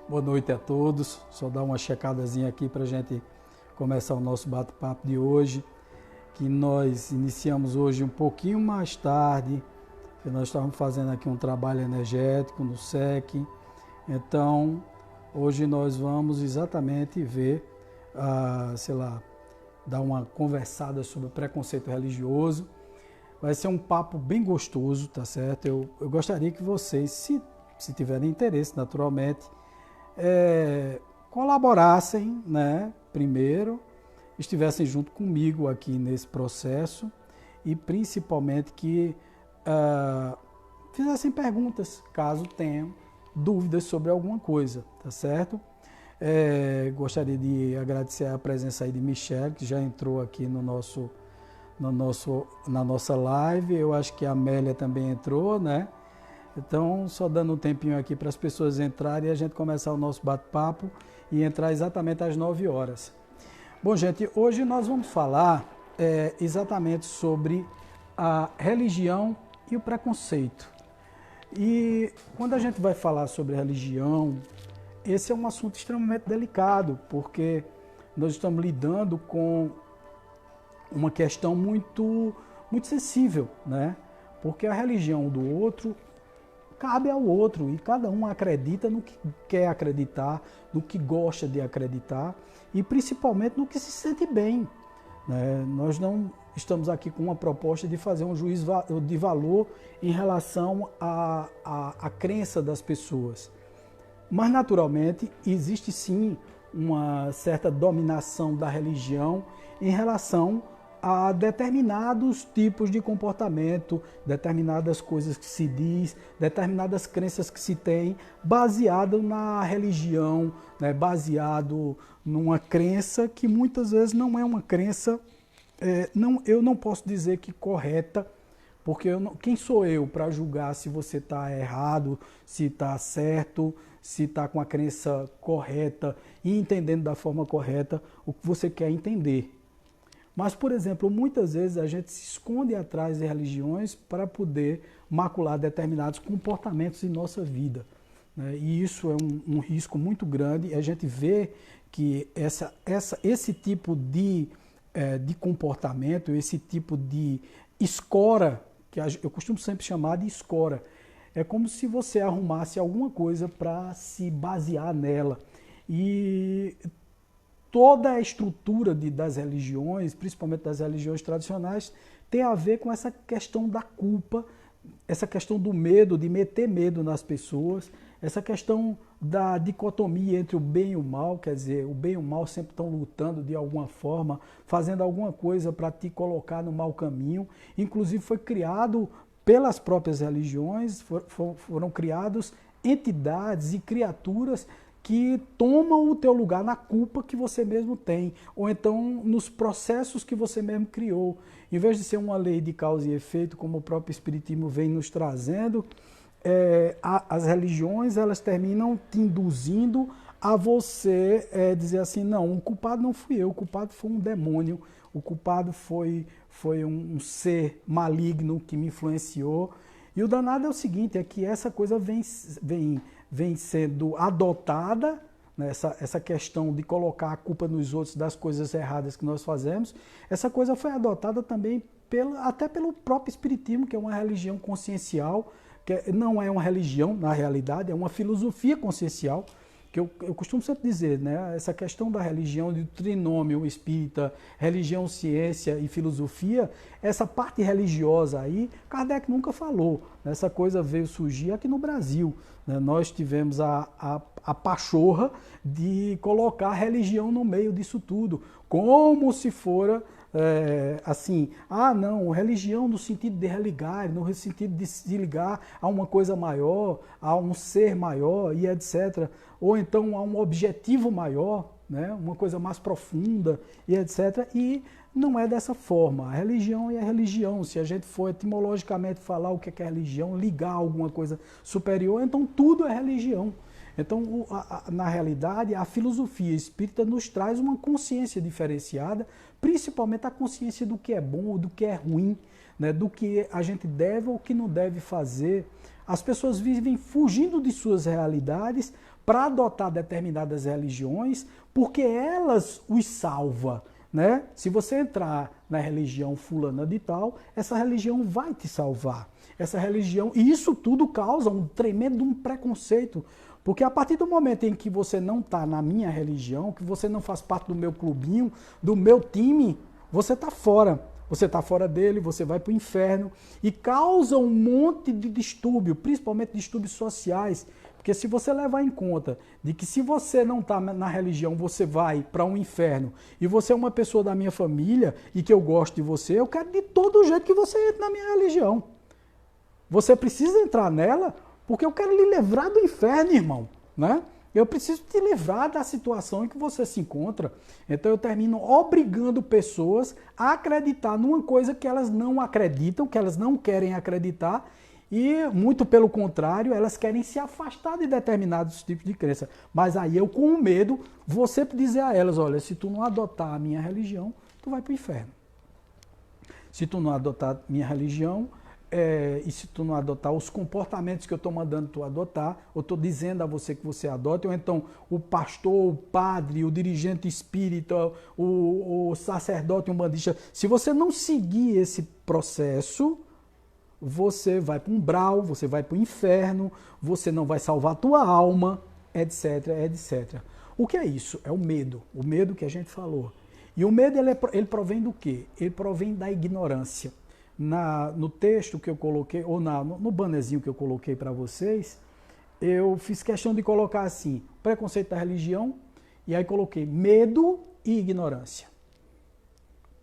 Boa noite a todos. Só dar uma checadazinha aqui para a gente começar o nosso bate-papo de hoje, que nós iniciamos hoje um pouquinho mais tarde, que nós estávamos fazendo aqui um trabalho energético no SEC. Então, hoje nós vamos exatamente ver, dar uma conversada sobre preconceito religioso. Vai ser um papo bem gostoso, tá certo? Eu gostaria que vocês, se tiverem interesse, naturalmente, colaborassem, né? Primeiro, estivessem junto comigo aqui nesse processo e principalmente que fizessem perguntas, caso tenham dúvidas sobre alguma coisa, tá certo? Gostaria de agradecer a presença aí de Michele, que já entrou aqui na nossa live. Eu acho que a Amélia também entrou, né? Então, só dando um tempinho aqui para as pessoas entrarem e a gente começar o nosso bate-papo e entrar exatamente às 9 horas. Bom, gente, hoje nós vamos falar exatamente sobre a religião e o preconceito. E quando a gente vai falar sobre religião, esse é um assunto extremamente delicado, porque nós estamos lidando com uma questão muito sensível, né? Porque a religião do outro cabe ao outro e cada um acredita no que quer acreditar, no que gosta de acreditar e principalmente no que se sente bem, né? Nós não estamos aqui com uma proposta de fazer um juízo de valor em relação à crença das pessoas. Mas, naturalmente, existe sim uma certa dominação da religião em relação a determinados tipos de comportamento, determinadas coisas que se diz, determinadas crenças que se tem, baseado na religião, né, baseado numa crença que muitas vezes não é uma crença, eu não posso dizer que correta, porque quem sou eu para julgar se você está errado, se está certo, se está com a crença correta e entendendo da forma correta o que você quer entender. Mas, por exemplo, muitas vezes a gente se esconde atrás de religiões para poder macular determinados comportamentos em nossa vida, né? E isso é um risco muito grande. E a gente vê que esse tipo de comportamento, esse tipo de escora, que eu costumo sempre chamar de escora, é como se você arrumasse alguma coisa para se basear nela. E toda a estrutura das religiões, principalmente das religiões tradicionais, tem a ver com essa questão da culpa, essa questão do medo, de meter medo nas pessoas, essa questão da dicotomia entre o bem e o mal, quer dizer, o bem e o mal sempre estão lutando de alguma forma, fazendo alguma coisa para te colocar no mau caminho. Inclusive foi criado pelas próprias religiões, foram criados entidades e criaturas que tomam o teu lugar na culpa que você mesmo tem, ou então nos processos que você mesmo criou. Em vez de ser uma lei de causa e efeito, como o próprio Espiritismo vem nos trazendo, as religiões elas terminam te induzindo a você dizer assim, não, o culpado não fui eu, o culpado foi um demônio, o culpado foi um ser maligno que me influenciou. E o danado é o seguinte, é que essa coisa vem sendo adotada, né, essa questão de colocar a culpa nos outros das coisas erradas que nós fazemos, essa coisa foi adotada também até pelo próprio Espiritismo, que é uma religião consciencial, que não é uma religião, na realidade, é uma filosofia consciencial, que eu costumo sempre dizer, né, essa questão da religião, do trinômio espírita, religião, ciência e filosofia, essa parte religiosa aí, Kardec nunca falou. Essa coisa veio surgir aqui no Brasil, né? Nós tivemos a pachorra de colocar a religião no meio disso tudo, como se fora assim, não, religião no sentido de religar, no sentido de se ligar a uma coisa maior, a um ser maior e etc. Ou então a um objetivo maior, né, uma coisa mais profunda e etc. E não é dessa forma. A religião é a religião. Se a gente for etimologicamente falar o que é religião, ligar a alguma coisa superior, então tudo é religião. Então, na realidade, a filosofia espírita nos traz uma consciência diferenciada, principalmente a consciência do que é bom ou do que é ruim, né, do que a gente deve ou que não deve fazer. As pessoas vivem fugindo de suas realidades para adotar determinadas religiões, porque elas os salvam, né? Se você entrar na religião fulana de tal, essa religião vai te salvar. Essa religião, e isso tudo causa um tremendo preconceito, porque a partir do momento em que você não está na minha religião, que você não faz parte do meu clubinho, do meu time, você está fora. Você está fora dele, você vai para o inferno e causa um monte de distúrbio, principalmente distúrbios sociais. Porque se você levar em conta de que se você não está na religião, você vai para um inferno, e você é uma pessoa da minha família e que eu gosto de você, eu quero de todo jeito que você entre na minha religião. Você precisa entrar nela porque eu quero lhe livrar do inferno, irmão, né? Eu preciso te livrar da situação em que você se encontra. Então eu termino obrigando pessoas a acreditar numa coisa que elas não acreditam, que elas não querem acreditar, e muito pelo contrário, elas querem se afastar de determinados tipos de crença. Mas aí eu, com medo, vou sempre dizer a elas, olha, se tu não adotar a minha religião, tu vai para o inferno. Se tu não adotar a minha religião, e se tu não adotar os comportamentos que eu estou mandando tu adotar, ou estou dizendo a você que você adote, ou então o pastor, o padre, o dirigente espírita, o sacerdote, umbandista, se você não seguir esse processo, você vai para um umbral, você vai para o inferno, você não vai salvar a tua alma, etc, etc. O que é isso? É o medo que a gente falou. E o medo ele provém do quê? Ele provém da ignorância. No texto que eu coloquei, ou no bannerzinho que eu coloquei para vocês, eu fiz questão de colocar assim, preconceito da religião, e aí coloquei medo e ignorância.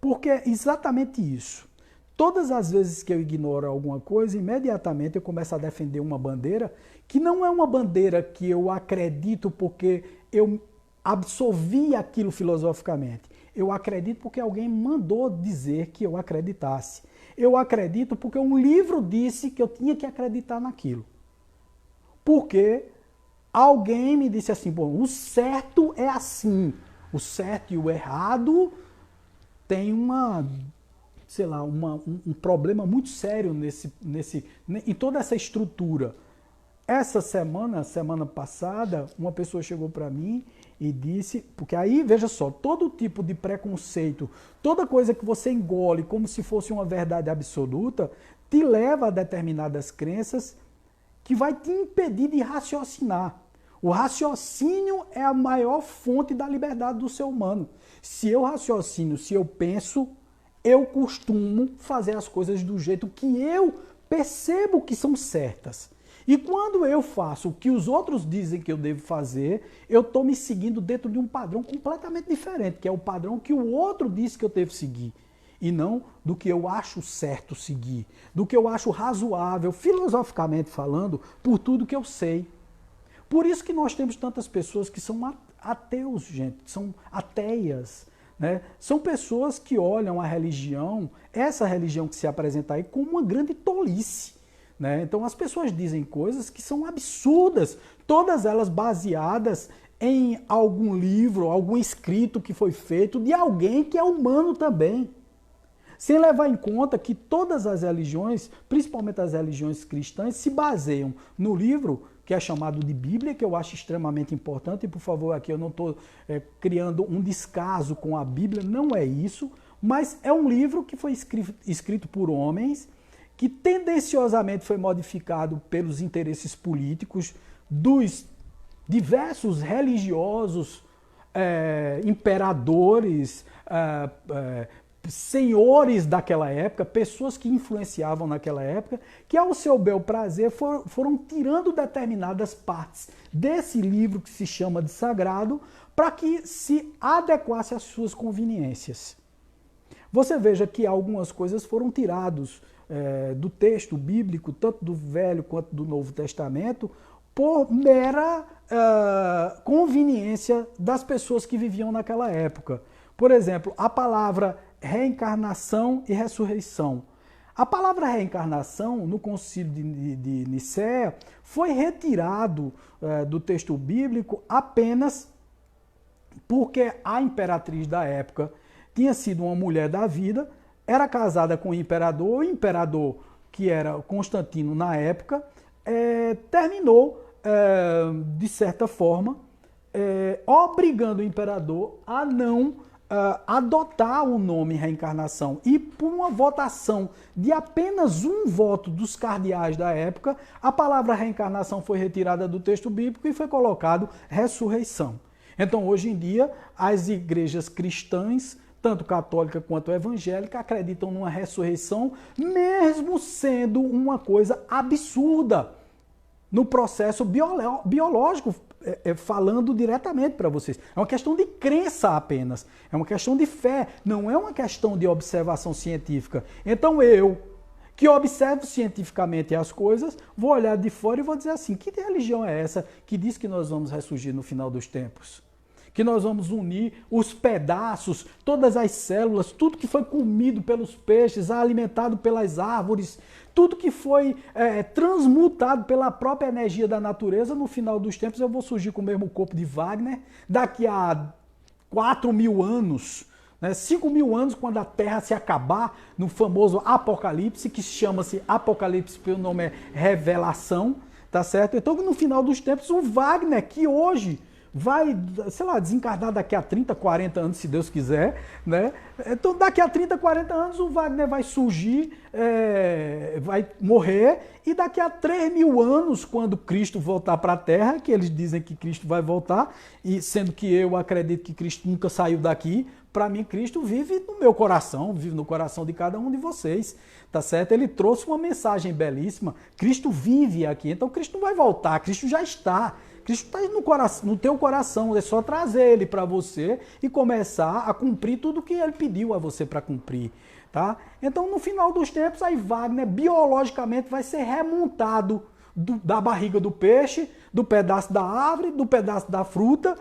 Porque é exatamente isso. Todas as vezes que eu ignoro alguma coisa, imediatamente eu começo a defender uma bandeira que não é uma bandeira que eu acredito porque eu absorvi aquilo filosoficamente. Eu acredito porque alguém mandou dizer que eu acreditasse. Eu acredito porque um livro disse que eu tinha que acreditar naquilo. Porque alguém me disse assim, bom, o certo é assim, o certo e o errado tem um problema muito sério em toda essa estrutura. Essa semana passada, uma pessoa chegou para mim e disse, porque aí, veja só, todo tipo de preconceito, toda coisa que você engole como se fosse uma verdade absoluta, te leva a determinadas crenças que vai te impedir de raciocinar. O raciocínio é a maior fonte da liberdade do ser humano. Se eu raciocino, se eu penso, eu costumo fazer as coisas do jeito que eu percebo que são certas. E quando eu faço o que os outros dizem que eu devo fazer, eu estou me seguindo dentro de um padrão completamente diferente, que é o padrão que o outro disse que eu devo seguir. E não do que eu acho certo seguir, do que eu acho razoável, filosoficamente falando, por tudo que eu sei. Por isso que nós temos tantas pessoas que são ateus, gente, são ateias. Né? São pessoas que olham a religião, essa religião que se apresenta aí, como uma grande tolice. Né? Então as pessoas dizem coisas que são absurdas, todas elas baseadas em algum livro, algum escrito que foi feito de alguém que é humano também. Sem levar em conta que todas as religiões, principalmente as religiões cristãs, se baseiam no livro que é chamado de Bíblia, que eu acho extremamente importante, e por favor, aqui eu não estou criando um descaso com a Bíblia, não é isso, mas é um livro que foi escrito por homens, que tendenciosamente foi modificado pelos interesses políticos dos diversos religiosos, imperadores, senhores daquela época, pessoas que influenciavam naquela época, que ao seu bel prazer foram tirando determinadas partes desse livro que se chama de sagrado para que se adequasse às suas conveniências. Você veja que algumas coisas foram tiradas do texto bíblico, tanto do Velho quanto do Novo Testamento, por mera conveniência das pessoas que viviam naquela época. Por exemplo, a palavra reencarnação e ressurreição. A palavra reencarnação, no Concílio de Nicéia, foi retirado do texto bíblico apenas porque a imperatriz da época tinha sido uma mulher da vida, era casada com o imperador, que era Constantino na época, terminou, de certa forma, obrigando o imperador a não adotar o nome reencarnação. E por uma votação de apenas um voto dos cardeais da época, a palavra reencarnação foi retirada do texto bíblico e foi colocado ressurreição. Então, hoje em dia, as igrejas cristãs, tanto católica quanto evangélica, acreditam numa ressurreição, mesmo sendo uma coisa absurda no processo biológico, falando diretamente para vocês. É uma questão de crença apenas, é uma questão de fé, não é uma questão de observação científica. Então eu, que observo cientificamente as coisas, vou olhar de fora e vou dizer assim, que religião é essa que diz que nós vamos ressurgir no final dos tempos? Que nós vamos unir os pedaços, todas as células, tudo que foi comido pelos peixes, alimentado pelas árvores, tudo que foi transmutado pela própria energia da natureza, no final dos tempos eu vou surgir com o mesmo corpo de Wagner, daqui a 4.000 anos, 5.000 anos, quando a Terra se acabar, no famoso Apocalipse, que chama-se Apocalipse, pelo nome é Revelação, tá certo? Então, no final dos tempos, o Wagner, que hoje vai, sei lá, desencarnar daqui a 30, 40 anos, se Deus quiser, né? Então, daqui a 30, 40 anos, o Wagner vai surgir, vai morrer, e daqui a 3.000 anos, quando Cristo voltar para a Terra, que eles dizem que Cristo vai voltar, e sendo que eu acredito que Cristo nunca saiu daqui, para mim, Cristo vive no meu coração, vive no coração de cada um de vocês, tá certo? Ele trouxe uma mensagem belíssima, Cristo vive aqui, então Cristo não vai voltar, Cristo já está. Cristo está no teu coração, é só trazer ele para você e começar a cumprir tudo que ele pediu a você para cumprir, tá? Então, no final dos tempos, aí Wagner biologicamente vai ser remontado da barriga do peixe, do pedaço da árvore, do pedaço da fruta,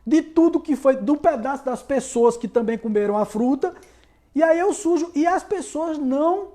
de tudo que foi, do pedaço das pessoas que também comeram a fruta, e aí eu sujo, e as pessoas não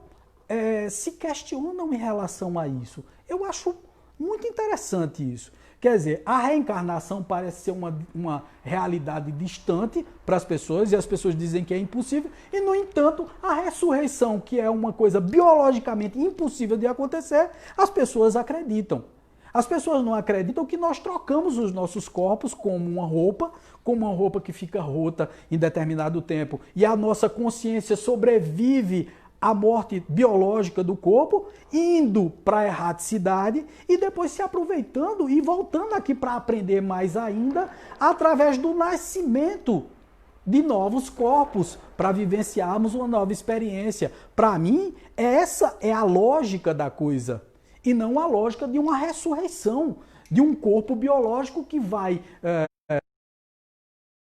se questionam em relação a isso. Eu acho muito interessante isso. Quer dizer, a reencarnação parece ser uma realidade distante para as pessoas, e as pessoas dizem que é impossível, e no entanto, a ressurreição, que é uma coisa biologicamente impossível de acontecer, as pessoas acreditam. As pessoas não acreditam que nós trocamos os nossos corpos como uma roupa que fica rota em determinado tempo, e a nossa consciência sobrevive à morte biológica do corpo, indo para a erraticidade e depois se aproveitando e voltando aqui para aprender mais ainda através do nascimento de novos corpos, para vivenciarmos uma nova experiência. Para mim, essa é a lógica da coisa, e não a lógica de uma ressurreição, de um corpo biológico que vai...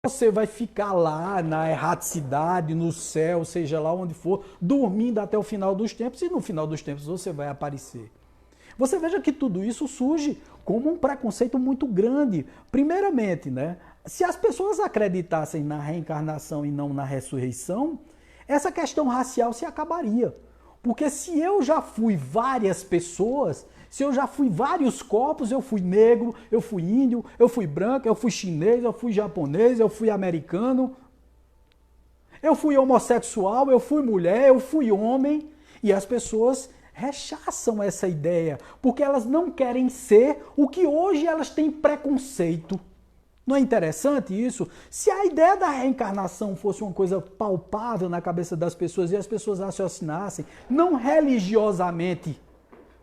Você vai ficar lá na erraticidade, no céu, seja lá onde for, dormindo até o final dos tempos, e no final dos tempos você vai aparecer. Você veja que tudo isso surge como um preconceito muito grande. Primeiramente, né, se as pessoas acreditassem na reencarnação e não na ressurreição, essa questão racial se acabaria. Porque se eu já fui várias pessoas, se eu já fui vários corpos, eu fui negro, eu fui índio, eu fui branco, eu fui chinês, eu fui japonês, eu fui americano, eu fui homossexual, eu fui mulher, eu fui homem, e as pessoas rechaçam essa ideia, porque elas não querem ser o que hoje elas têm preconceito. Não é interessante isso? Se a ideia da reencarnação fosse uma coisa palpável na cabeça das pessoas e as pessoas raciocinassem, não religiosamente,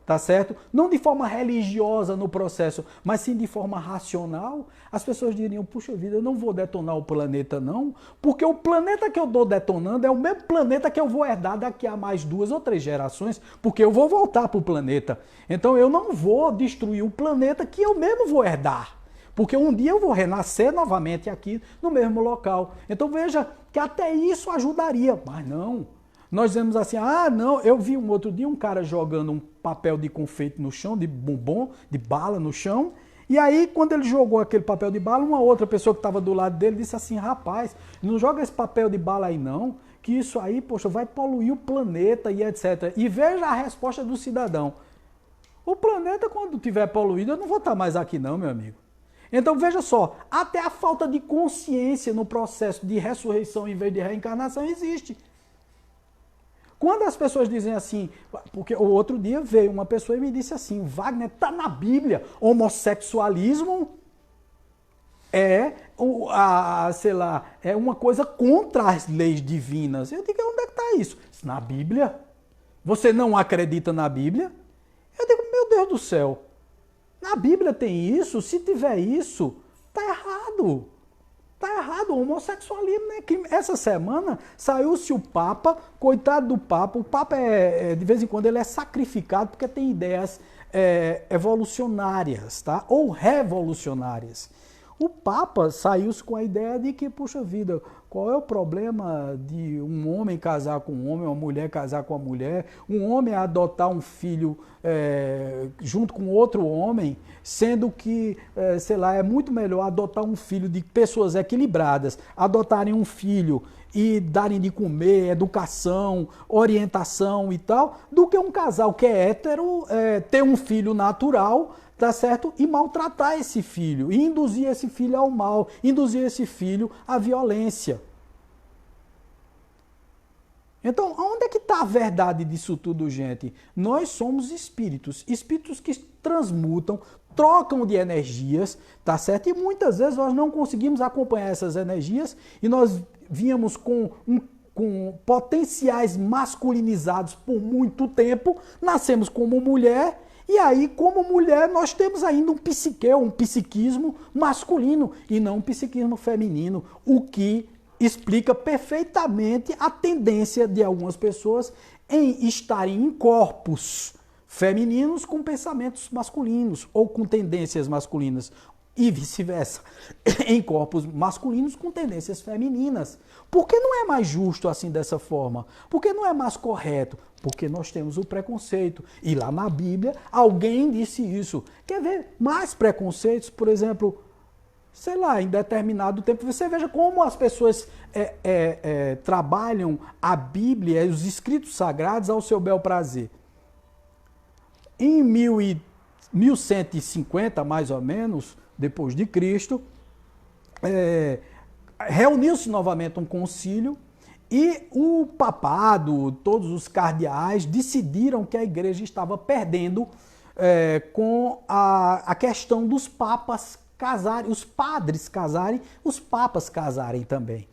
tá certo? Não de forma religiosa no processo, mas sim de forma racional, as pessoas diriam, puxa vida, eu não vou detonar o planeta não, porque o planeta que eu estou detonando é o mesmo planeta que eu vou herdar daqui a mais 2 ou 3 gerações, porque eu vou voltar para o planeta. Então eu não vou destruir o planeta que eu mesmo vou herdar. Porque um dia eu vou renascer novamente aqui no mesmo local. Então veja que até isso ajudaria. Mas não. Nós dizemos assim, não, eu vi um outro dia um cara jogando um papel de confeito no chão, de bombom, de bala no chão. E aí, quando ele jogou aquele papel de bala, uma outra pessoa que estava do lado dele disse assim, rapaz, não joga esse papel de bala aí não, que isso aí, poxa, vai poluir o planeta e etc. E veja a resposta do cidadão. O planeta, quando tiver poluído, eu não vou estar mais aqui não, meu amigo. Então veja só, até a falta de consciência no processo de ressurreição em vez de reencarnação existe. Quando as pessoas dizem assim, porque o outro dia veio uma pessoa e me disse assim, Wagner, tá na Bíblia, homossexualismo sei lá, é uma coisa contra as leis divinas. Eu digo, onde é que está isso? Na Bíblia? Você não acredita na Bíblia? Eu digo, meu Deus do céu, na Bíblia tem isso? Se tiver isso, tá errado. Tá errado, o homossexualismo é crime. Essa semana saiu-se o Papa, coitado do Papa. O Papa, de vez em quando, ele é sacrificado porque tem ideias evolucionárias, tá? Ou revolucionárias. O Papa saiu-se com a ideia de que, puxa vida, qual é o problema de um homem casar com um homem, uma mulher casar com uma mulher, um homem adotar um filho junto com outro homem, sendo que, sei lá, é muito melhor adotar um filho de pessoas equilibradas, adotarem um filho e darem de comer, educação, orientação e tal, do que um casal que é hétero ter um filho natural, tá certo? E maltratar esse filho, e induzir esse filho ao mal, induzir esse filho à violência. Então, onde é que está a verdade disso tudo, gente? Nós somos espíritos, espíritos que transmutam, trocam de energias, tá certo? E muitas vezes nós não conseguimos acompanhar essas energias e nós vínhamos com potenciais masculinizados por muito tempo, nascemos como mulher. E aí, como mulher, nós temos ainda um psiquismo masculino e não um psiquismo feminino, o que explica perfeitamente a tendência de algumas pessoas em estarem em corpos femininos com pensamentos masculinos ou com tendências masculinas e vice-versa, em corpos masculinos com tendências femininas. Por que não é mais justo assim dessa forma? Por que não é mais correto? Porque nós temos o preconceito. E lá na Bíblia, alguém disse isso. Quer ver mais preconceitos? Por exemplo, sei lá, em determinado tempo, você veja como as pessoas trabalham a Bíblia e os escritos sagrados ao seu bel prazer. Em 1150, mais ou menos, depois de Cristo, reuniu-se novamente um concílio e o papado, todos os cardeais, decidiram que a igreja estava perdendo com a questão dos papas casarem, os padres casarem, os papas casarem também.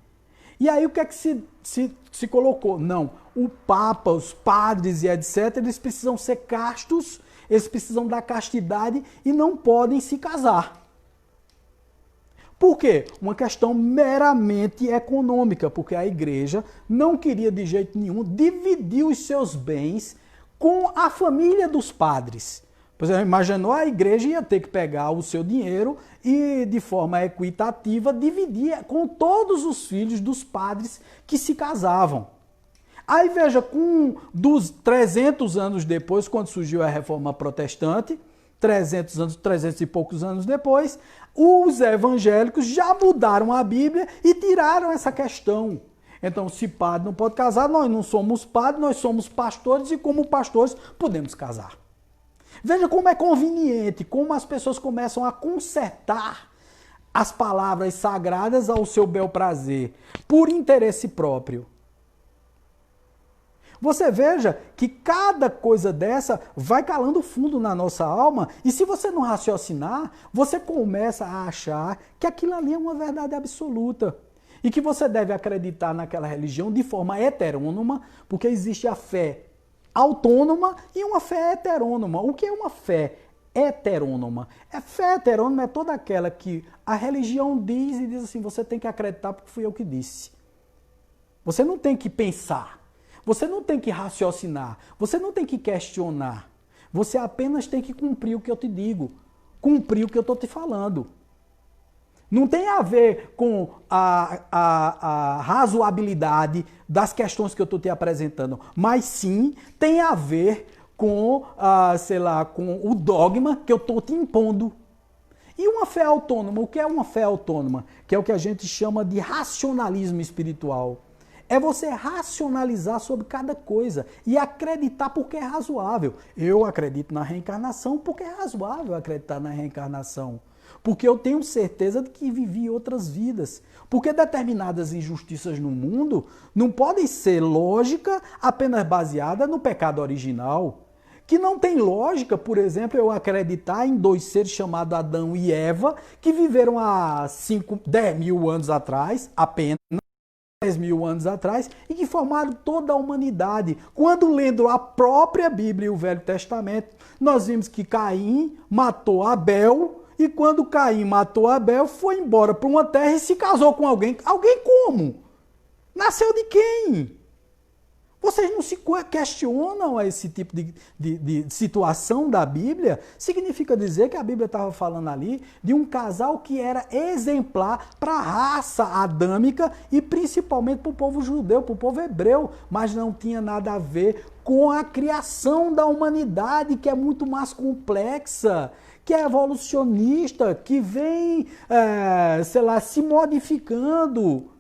E aí o que é que se colocou? Não, o papa, os padres e etc., eles precisam ser castos, eles precisam da castidade e não podem se casar. Por quê? Uma questão meramente econômica, porque a igreja não queria de jeito nenhum dividir os seus bens com a família dos padres. Por exemplo, imaginou a igreja ia ter que pegar o seu dinheiro e, de forma equitativa, dividir com todos os filhos dos padres que se casavam. Aí veja, dos 300 anos depois, quando surgiu a Reforma Protestante, 300 e poucos anos depois, os evangélicos já mudaram a Bíblia e tiraram essa questão. Então, se padre não pode casar, nós não somos padres, nós somos pastores e como pastores podemos casar. Veja como é conveniente, como as pessoas começam a consertar as palavras sagradas ao seu bel prazer, por interesse próprio. Você veja que cada coisa dessa vai calando fundo na nossa alma e se você não raciocinar, você começa a achar que aquilo ali é uma verdade absoluta e que você deve acreditar naquela religião de forma heterônoma, porque existe a fé autônoma e uma fé heterônoma. O que é uma fé heterônoma? A fé heterônoma é toda aquela que a religião diz e diz assim, você tem que acreditar porque fui eu que disse. Você não tem que pensar. Você não tem que raciocinar, você não tem que questionar, você apenas tem que cumprir o que eu te digo, cumprir o que eu estou te falando. Não tem a ver com a razoabilidade das questões que eu estou te apresentando, mas sim tem a ver com, com o dogma que eu estou te impondo. E uma fé autônoma, o que é uma fé autônoma? Que é o que a gente chama de racionalismo espiritual. É você racionalizar sobre cada coisa e acreditar porque é razoável. Eu acredito na reencarnação porque é razoável acreditar na reencarnação. Porque eu tenho certeza de que vivi outras vidas. Porque determinadas injustiças no mundo não podem ser lógica apenas baseada no pecado original. Que não tem lógica, por exemplo, eu acreditar em dois seres chamados Adão e Eva, que viveram há 10 mil anos atrás, apenas 10 mil anos atrás, e que formaram toda a humanidade. Quando lendo a própria Bíblia e o Velho Testamento, nós vimos que Caim matou Abel, e quando Caim matou Abel, foi embora para uma terra e se casou com alguém. Alguém como? Nasceu de quem? Vocês não se questionam a esse tipo de situação da Bíblia? Significa dizer que a Bíblia estava falando ali de um casal que era exemplar para a raça adâmica e principalmente para o povo judeu, para o povo hebreu, mas não tinha nada a ver com a criação da humanidade, que é muito mais complexa, que é evolucionista, que vem, se modificando,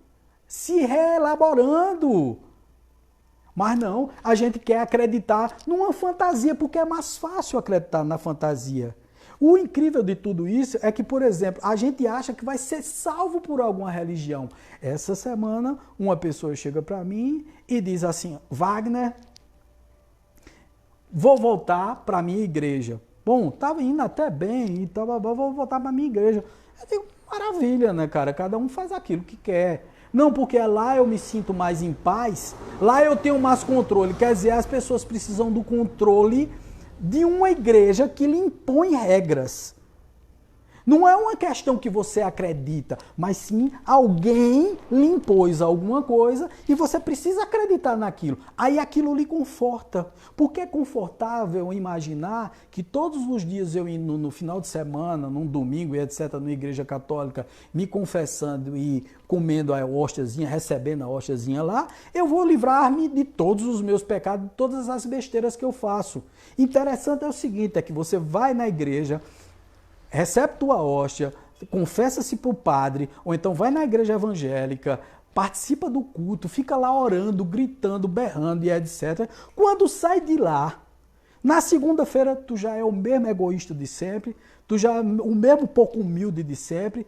se reelaborando. Mas não, a gente quer acreditar numa fantasia, porque é mais fácil acreditar na fantasia. O incrível de tudo isso é que, por exemplo, a gente acha que vai ser salvo por alguma religião. Essa semana, uma pessoa chega para mim e diz assim: Wagner, vou voltar para a minha igreja. Bom, estava indo até bem, então vou voltar para a minha igreja. Eu digo, maravilha, né, cara? Cada um faz aquilo que quer. Não, porque lá eu me sinto mais em paz, lá eu tenho mais controle. Quer dizer, as pessoas precisam do controle de uma igreja que lhe impõe regras. Não é uma questão que você acredita, mas sim alguém lhe impôs alguma coisa e você precisa acreditar naquilo. Aí aquilo lhe conforta. Porque é confortável imaginar que todos os dias eu indo no final de semana, num domingo e etc., na igreja católica, me confessando e comendo a hóstiazinha, recebendo a hóstiazinha lá, eu vou livrar-me de todos os meus pecados, de todas as besteiras que eu faço. Interessante é o seguinte, é que você vai na igreja, recebe tua hóstia, confessa-se para o padre, ou então vai na igreja evangélica, participa do culto, fica lá orando, gritando, berrando e etc. Quando sai de lá, na segunda-feira tu já é o mesmo egoísta de sempre, tu já é o mesmo pouco humilde de sempre,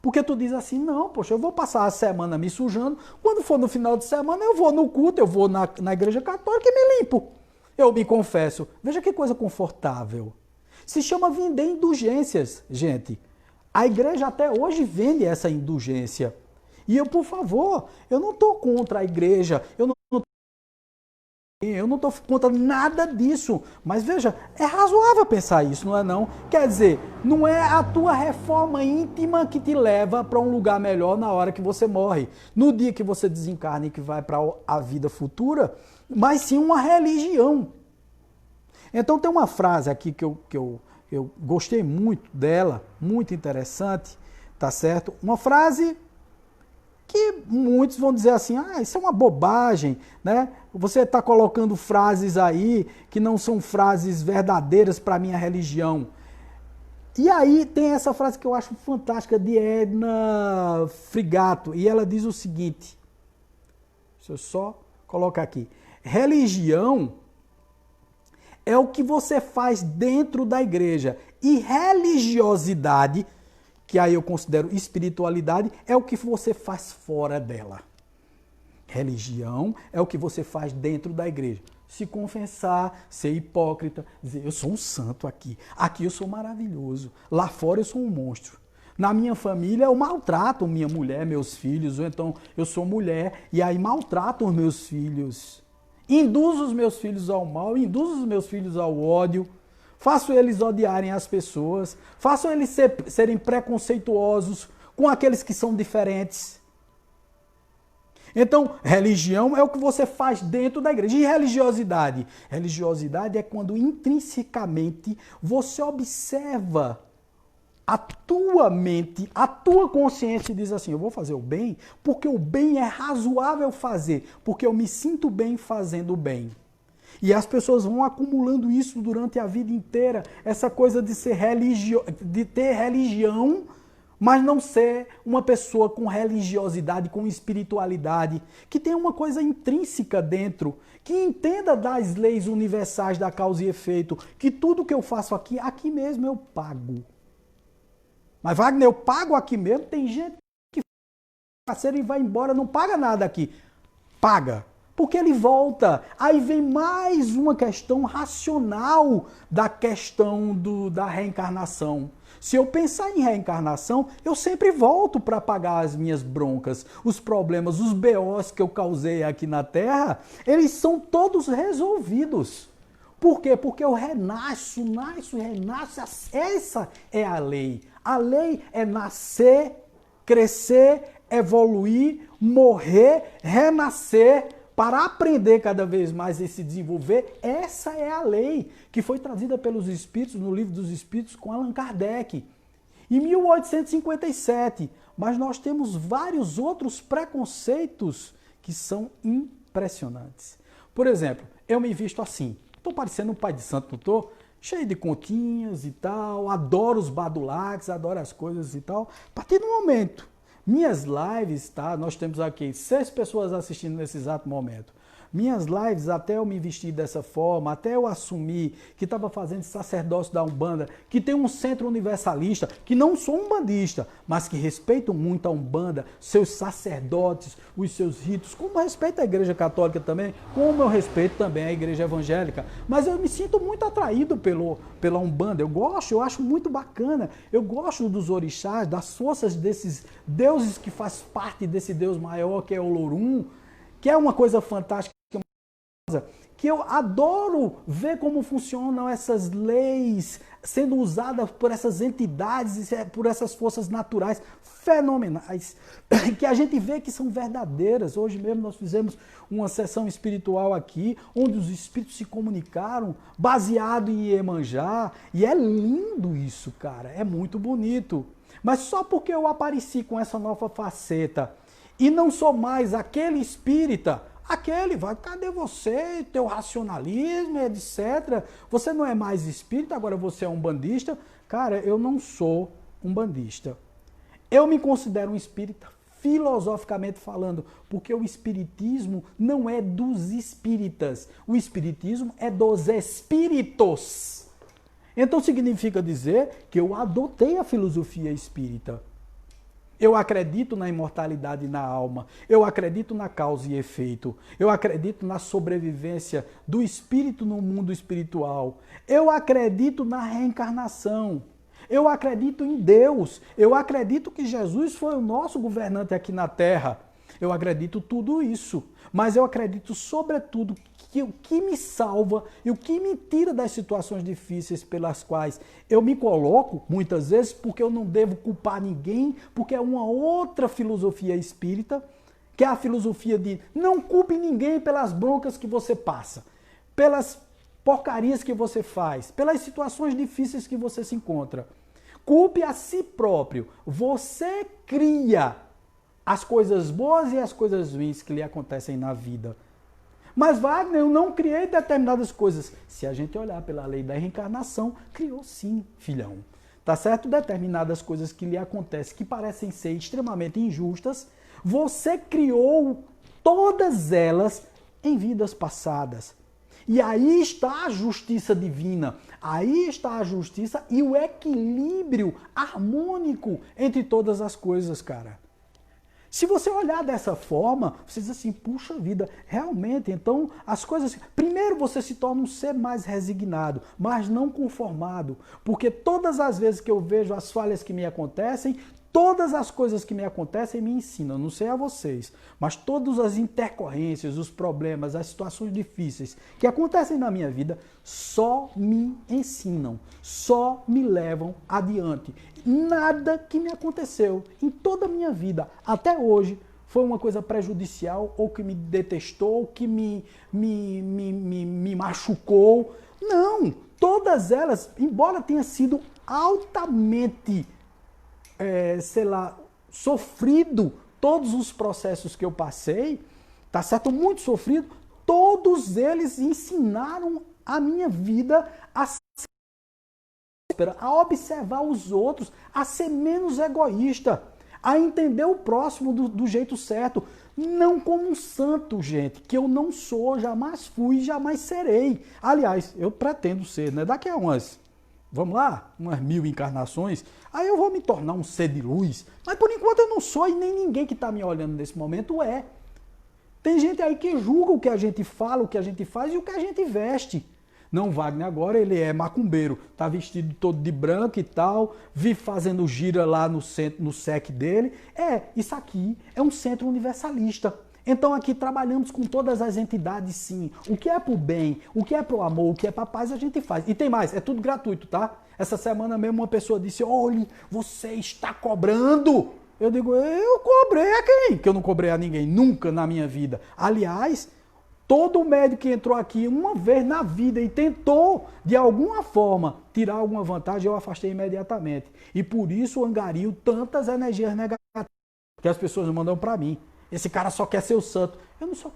porque tu diz assim, não, poxa, eu vou passar a semana me sujando, quando for no final de semana eu vou no culto, eu vou na igreja católica e me limpo. Eu me confesso. Veja que coisa confortável. Se chama vender indulgências, gente. A igreja até hoje vende essa indulgência. E eu, por favor, eu não estou contra a igreja, eu não estou contra nada disso. Mas veja, é razoável pensar isso, não é não? Quer dizer, não é a tua reforma íntima que te leva para um lugar melhor na hora que você morre. No dia que você desencarna e que vai para a vida futura, mas sim uma religião. Então tem uma frase aqui que eu gostei muito dela, muito interessante, tá certo? Uma frase que muitos vão dizer assim, isso é uma bobagem, né? Você está colocando frases aí que não são frases verdadeiras para a minha religião. E aí tem essa frase que eu acho fantástica de Edna Frigato, e ela diz o seguinte, deixa eu só colocar aqui, religião é o que você faz dentro da igreja. E religiosidade, que aí eu considero espiritualidade, é o que você faz fora dela. Religião é o que você faz dentro da igreja. Se confessar, ser hipócrita, dizer, eu sou um santo aqui. Aqui eu sou maravilhoso. Lá fora eu sou um monstro. Na minha família eu maltrato minha mulher, meus filhos, ou então eu sou mulher e aí maltrato os meus filhos. Induzo os meus filhos ao mal, induzo os meus filhos ao ódio, faço eles odiarem as pessoas, faço eles serem preconceituosos com aqueles que são diferentes. Então, religião é o que você faz dentro da igreja. E religiosidade? Religiosidade é quando intrinsecamente você observa a tua mente, a tua consciência diz assim, eu vou fazer o bem porque o bem é razoável fazer, porque eu me sinto bem fazendo o bem. E as pessoas vão acumulando isso durante a vida inteira, essa coisa de ser de ter religião, mas não ser uma pessoa com religiosidade, com espiritualidade, que tem uma coisa intrínseca dentro, que entenda das leis universais da causa e efeito, que tudo que eu faço aqui, aqui mesmo eu pago. Mas Wagner, eu pago aqui mesmo, tem gente que parceiro e vai embora, não paga nada aqui. Paga. Porque ele volta. Aí vem mais uma questão racional da questão da reencarnação. Se eu pensar em reencarnação, eu sempre volto para pagar as minhas broncas, os problemas, os BOs que eu causei aqui na Terra, eles são todos resolvidos. Por quê? Porque eu renasço, nasço e renasço. Essa é a lei. A lei é nascer, crescer, evoluir, morrer, renascer, para aprender cada vez mais e se desenvolver. Essa é a lei que foi trazida pelos Espíritos, no Livro dos Espíritos, com Allan Kardec, em 1857. Mas nós temos vários outros preconceitos que são impressionantes. Por exemplo, eu me visto assim. Estou parecendo um pai de santo, não estou? Cheio de continhas e tal, adoro os badulaques, adoro as coisas e tal. A partir do momento, minhas lives, tá? Nós temos aqui 6 pessoas assistindo nesse exato momento. Minhas lives, até eu me vestir dessa forma, até eu assumir que estava fazendo sacerdócio da Umbanda, que tem um centro universalista, que não sou umbandista, mas que respeito muito a Umbanda, seus sacerdotes, os seus ritos, como eu respeito a Igreja Católica também, como eu respeito também a Igreja Evangélica. Mas eu me sinto muito atraído pela Umbanda, eu acho muito bacana, eu gosto dos orixás, das forças desses deuses que faz parte desse Deus maior que é o Olorum, que é uma coisa fantástica, que eu adoro ver como funcionam essas leis sendo usadas por essas entidades, por essas forças naturais fenomenais, que a gente vê que são verdadeiras. Hoje mesmo nós fizemos uma sessão espiritual aqui, onde os espíritos se comunicaram, baseado em Iemanjá, e é lindo isso, cara, é muito bonito. Mas só porque eu apareci com essa nova faceta e não sou mais aquele espírita, aquele vai, cadê você, teu racionalismo, etc. Você não é mais espírita, agora você é um bandista. Cara, eu não sou um bandista. Eu me considero um espírita, filosoficamente falando, porque o espiritismo não é dos espíritas. O espiritismo é dos espíritos. Então significa dizer que eu adotei a filosofia espírita. Eu acredito na imortalidade na alma, eu acredito na causa e efeito, eu acredito na sobrevivência do espírito no mundo espiritual, eu acredito na reencarnação, eu acredito em Deus, eu acredito que Jesus foi o nosso governante aqui na Terra, eu acredito tudo isso, mas eu acredito sobretudo que o que me salva e o que me tira das situações difíceis pelas quais eu me coloco, muitas vezes, porque eu não devo culpar ninguém, porque é uma outra filosofia espírita, que é a filosofia de não culpe ninguém pelas broncas que você passa, pelas porcarias que você faz, pelas situações difíceis que você se encontra. Culpe a si próprio. Você cria as coisas boas e as coisas ruins que lhe acontecem na vida. Mas Wagner, eu não criei determinadas coisas. Se a gente olhar pela lei da reencarnação, criou sim, filhão. Tá certo? Determinadas coisas que lhe acontecem, que parecem ser extremamente injustas, você criou todas elas em vidas passadas. E aí está a justiça divina, aí está a justiça e o equilíbrio harmônico entre todas as coisas, cara. Se você olhar dessa forma, você diz assim, puxa vida, realmente, então as coisas... Primeiro você se torna um ser mais resignado, mas não conformado, porque todas as vezes que eu vejo as falhas que me acontecem, todas as coisas que me acontecem me ensinam, não sei a vocês, mas todas as intercorrências, os problemas, as situações difíceis que acontecem na minha vida só me ensinam, só me levam adiante. Nada que me aconteceu em toda a minha vida até hoje foi uma coisa prejudicial ou que me detestou, ou que me machucou. Não, todas elas, embora tenha sido altamente sofrido todos os processos que eu passei, tá certo? Muito sofrido, todos eles ensinaram a minha vida a observar os outros, a ser menos egoísta, a entender o próximo do jeito certo, não como um santo, gente, que eu não sou, jamais fui, jamais serei. Aliás, eu pretendo ser, né? Daqui a umas vamos lá, umas 1000 encarnações, aí eu vou me tornar um ser de luz. Mas por enquanto eu não sou e nem ninguém que está me olhando nesse momento é. Tem gente aí que julga o que a gente fala, o que a gente faz e o que a gente veste. Não, Wagner agora ele é macumbeiro, tá vestido todo de branco e tal, vive fazendo gira lá no centro, no SEC dele. Isso aqui é um centro universalista. Então aqui trabalhamos com todas as entidades, sim. O que é pro bem, o que é pro amor, o que é pra paz, a gente faz. E tem mais, é tudo gratuito, tá? Essa semana mesmo uma pessoa disse, olha, você está cobrando. Eu digo, eu cobrei a quem? Que eu não cobrei a ninguém, nunca na minha vida. Aliás, todo médico que entrou aqui uma vez na vida e tentou, de alguma forma, tirar alguma vantagem, eu afastei imediatamente. E por isso angario tantas energias negativas que as pessoas mandam para mim. Esse cara só quer ser o santo. Eu não só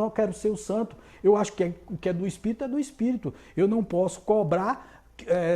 quero ser o santo. Eu acho que o que é do espírito é do espírito. Eu não posso cobrar,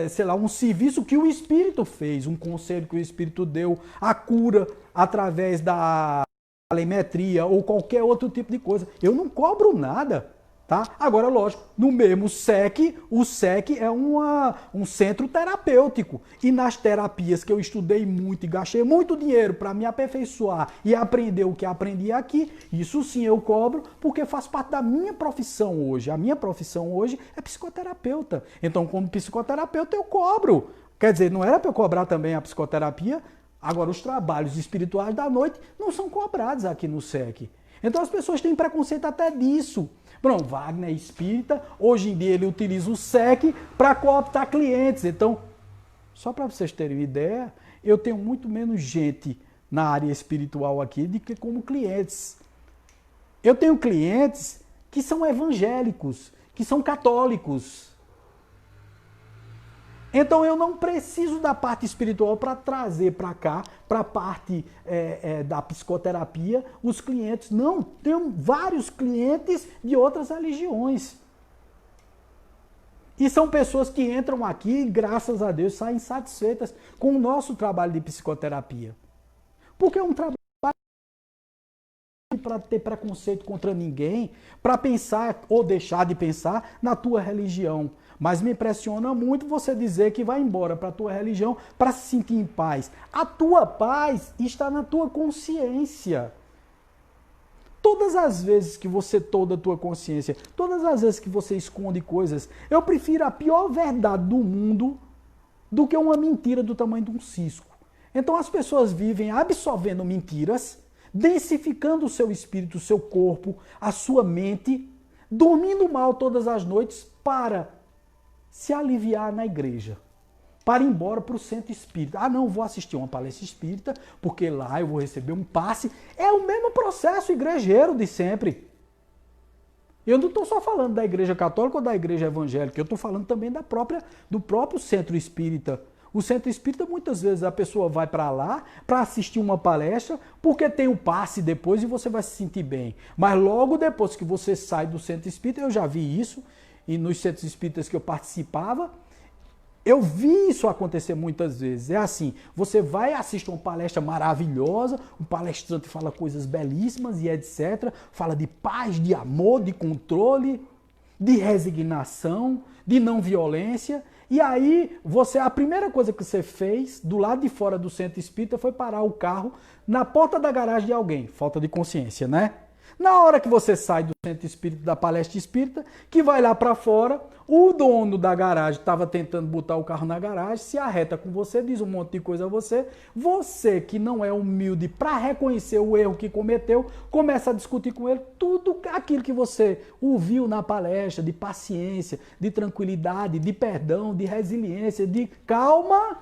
sei lá, um serviço que o espírito fez, um conselho que o espírito deu, a cura através da telemetria ou qualquer outro tipo de coisa. Eu não cobro nada, tá? Agora, lógico, no mesmo SEC, o SEC é um centro terapêutico. E nas terapias que eu estudei muito e gastei muito dinheiro para me aperfeiçoar e aprender o que aprendi aqui, isso sim eu cobro, porque faz parte da minha profissão hoje. A minha profissão hoje é psicoterapeuta. Então, como psicoterapeuta, eu cobro. Quer dizer, não era para eu cobrar também a psicoterapia? Agora, os trabalhos espirituais da noite não são cobrados aqui no SEC. Então, as pessoas têm preconceito até disso. Pronto, Wagner é espírita, hoje em dia ele utiliza o SEC para cooptar clientes. Então, só para vocês terem uma ideia, eu tenho muito menos gente na área espiritual aqui do que como clientes. Eu tenho clientes que são evangélicos, que são católicos. Então eu não preciso da parte espiritual para trazer para cá, para a parte da psicoterapia, os clientes. Não, tenho vários clientes de outras religiões. E são pessoas que entram aqui e, graças a Deus, saem satisfeitas com o nosso trabalho de psicoterapia. Porque é um trabalho para ter preconceito contra ninguém, para pensar ou deixar de pensar na tua religião. Mas me impressiona muito você dizer que vai embora para a tua religião para se sentir em paz. A tua paz está na tua consciência. Todas as vezes que você toda a tua consciência, todas as vezes que você esconde coisas, eu prefiro a pior verdade do mundo do que uma mentira do tamanho de um cisco. Então as pessoas vivem absorvendo mentiras, densificando o seu espírito, o seu corpo, a sua mente, dormindo mal todas as noites para se aliviar na igreja, para ir embora para o centro espírita. Ah, não, vou assistir uma palestra espírita, porque lá eu vou receber um passe. É o mesmo processo igrejeiro de sempre. Eu não estou só falando da igreja católica ou da igreja evangélica, eu estou falando também do próprio centro espírita. O centro espírita, muitas vezes, a pessoa vai para lá para assistir uma palestra, porque tem um passe depois e você vai se sentir bem. Mas logo depois que você sai do centro espírita, eu já vi isso, e nos centros espíritas que eu participava, eu vi isso acontecer muitas vezes. É assim, você vai assistir uma palestra maravilhosa, o palestrante fala coisas belíssimas e etc. Fala de paz, de amor, de controle, de resignação, de não violência. E aí, a primeira coisa que você fez, do lado de fora do centro espírita, foi parar o carro na porta da garagem de alguém. Falta de consciência, né? Na hora que você sai do centro espírita, da palestra espírita, que vai lá para fora, o dono da garagem estava tentando botar o carro na garagem, se arreta com você, diz um monte de coisa a você. Você, que não é humilde para reconhecer o erro que cometeu, começa a discutir com ele tudo aquilo que você ouviu na palestra, de paciência, de tranquilidade, de perdão, de resiliência, de calma,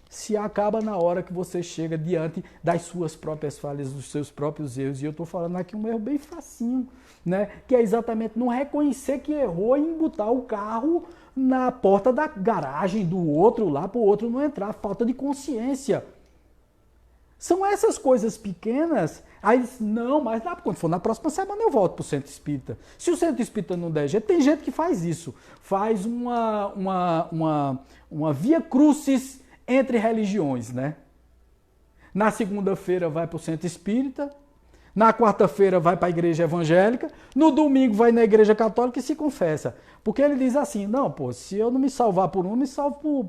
se acaba na hora que você chega diante das suas próprias falhas, dos seus próprios erros. E eu estou falando aqui um erro bem facinho, né? Que é exatamente não reconhecer que errou em botar o carro na porta da garagem do outro lá para o outro não entrar. Falta de consciência. São essas coisas pequenas. Aí, não, mas quando for na próxima semana eu volto para o centro espírita. Se o centro espírita não der jeito, tem gente que faz isso. Faz uma via crucis entre religiões, né? Na segunda-feira vai para o centro espírita, Na quarta-feira vai para a igreja evangélica, no domingo vai na igreja católica e se confessa. Porque ele diz assim, não, pô, se eu não me salvar por um, me salvo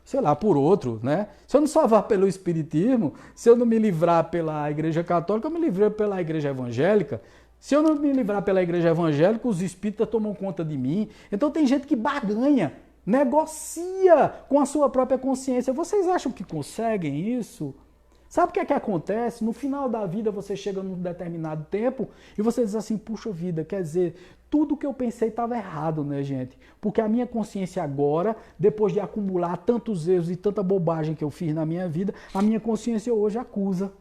sei lá, por outro, né? Se eu não salvar pelo espiritismo, se eu não me livrar pela igreja católica, eu me livrei pela igreja evangélica. Se eu não me livrar pela igreja evangélica, os espíritas tomam conta de mim. Então tem gente que barganha, negocia com a sua própria consciência. Vocês acham que conseguem isso? Sabe o que é que acontece? No final da vida você chega num determinado tempo e você diz assim, puxa vida, quer dizer, tudo que eu pensei estava errado, né, gente? Porque a minha consciência agora, depois de acumular tantos erros e tanta bobagem que eu fiz na minha vida, a minha consciência hoje acusa.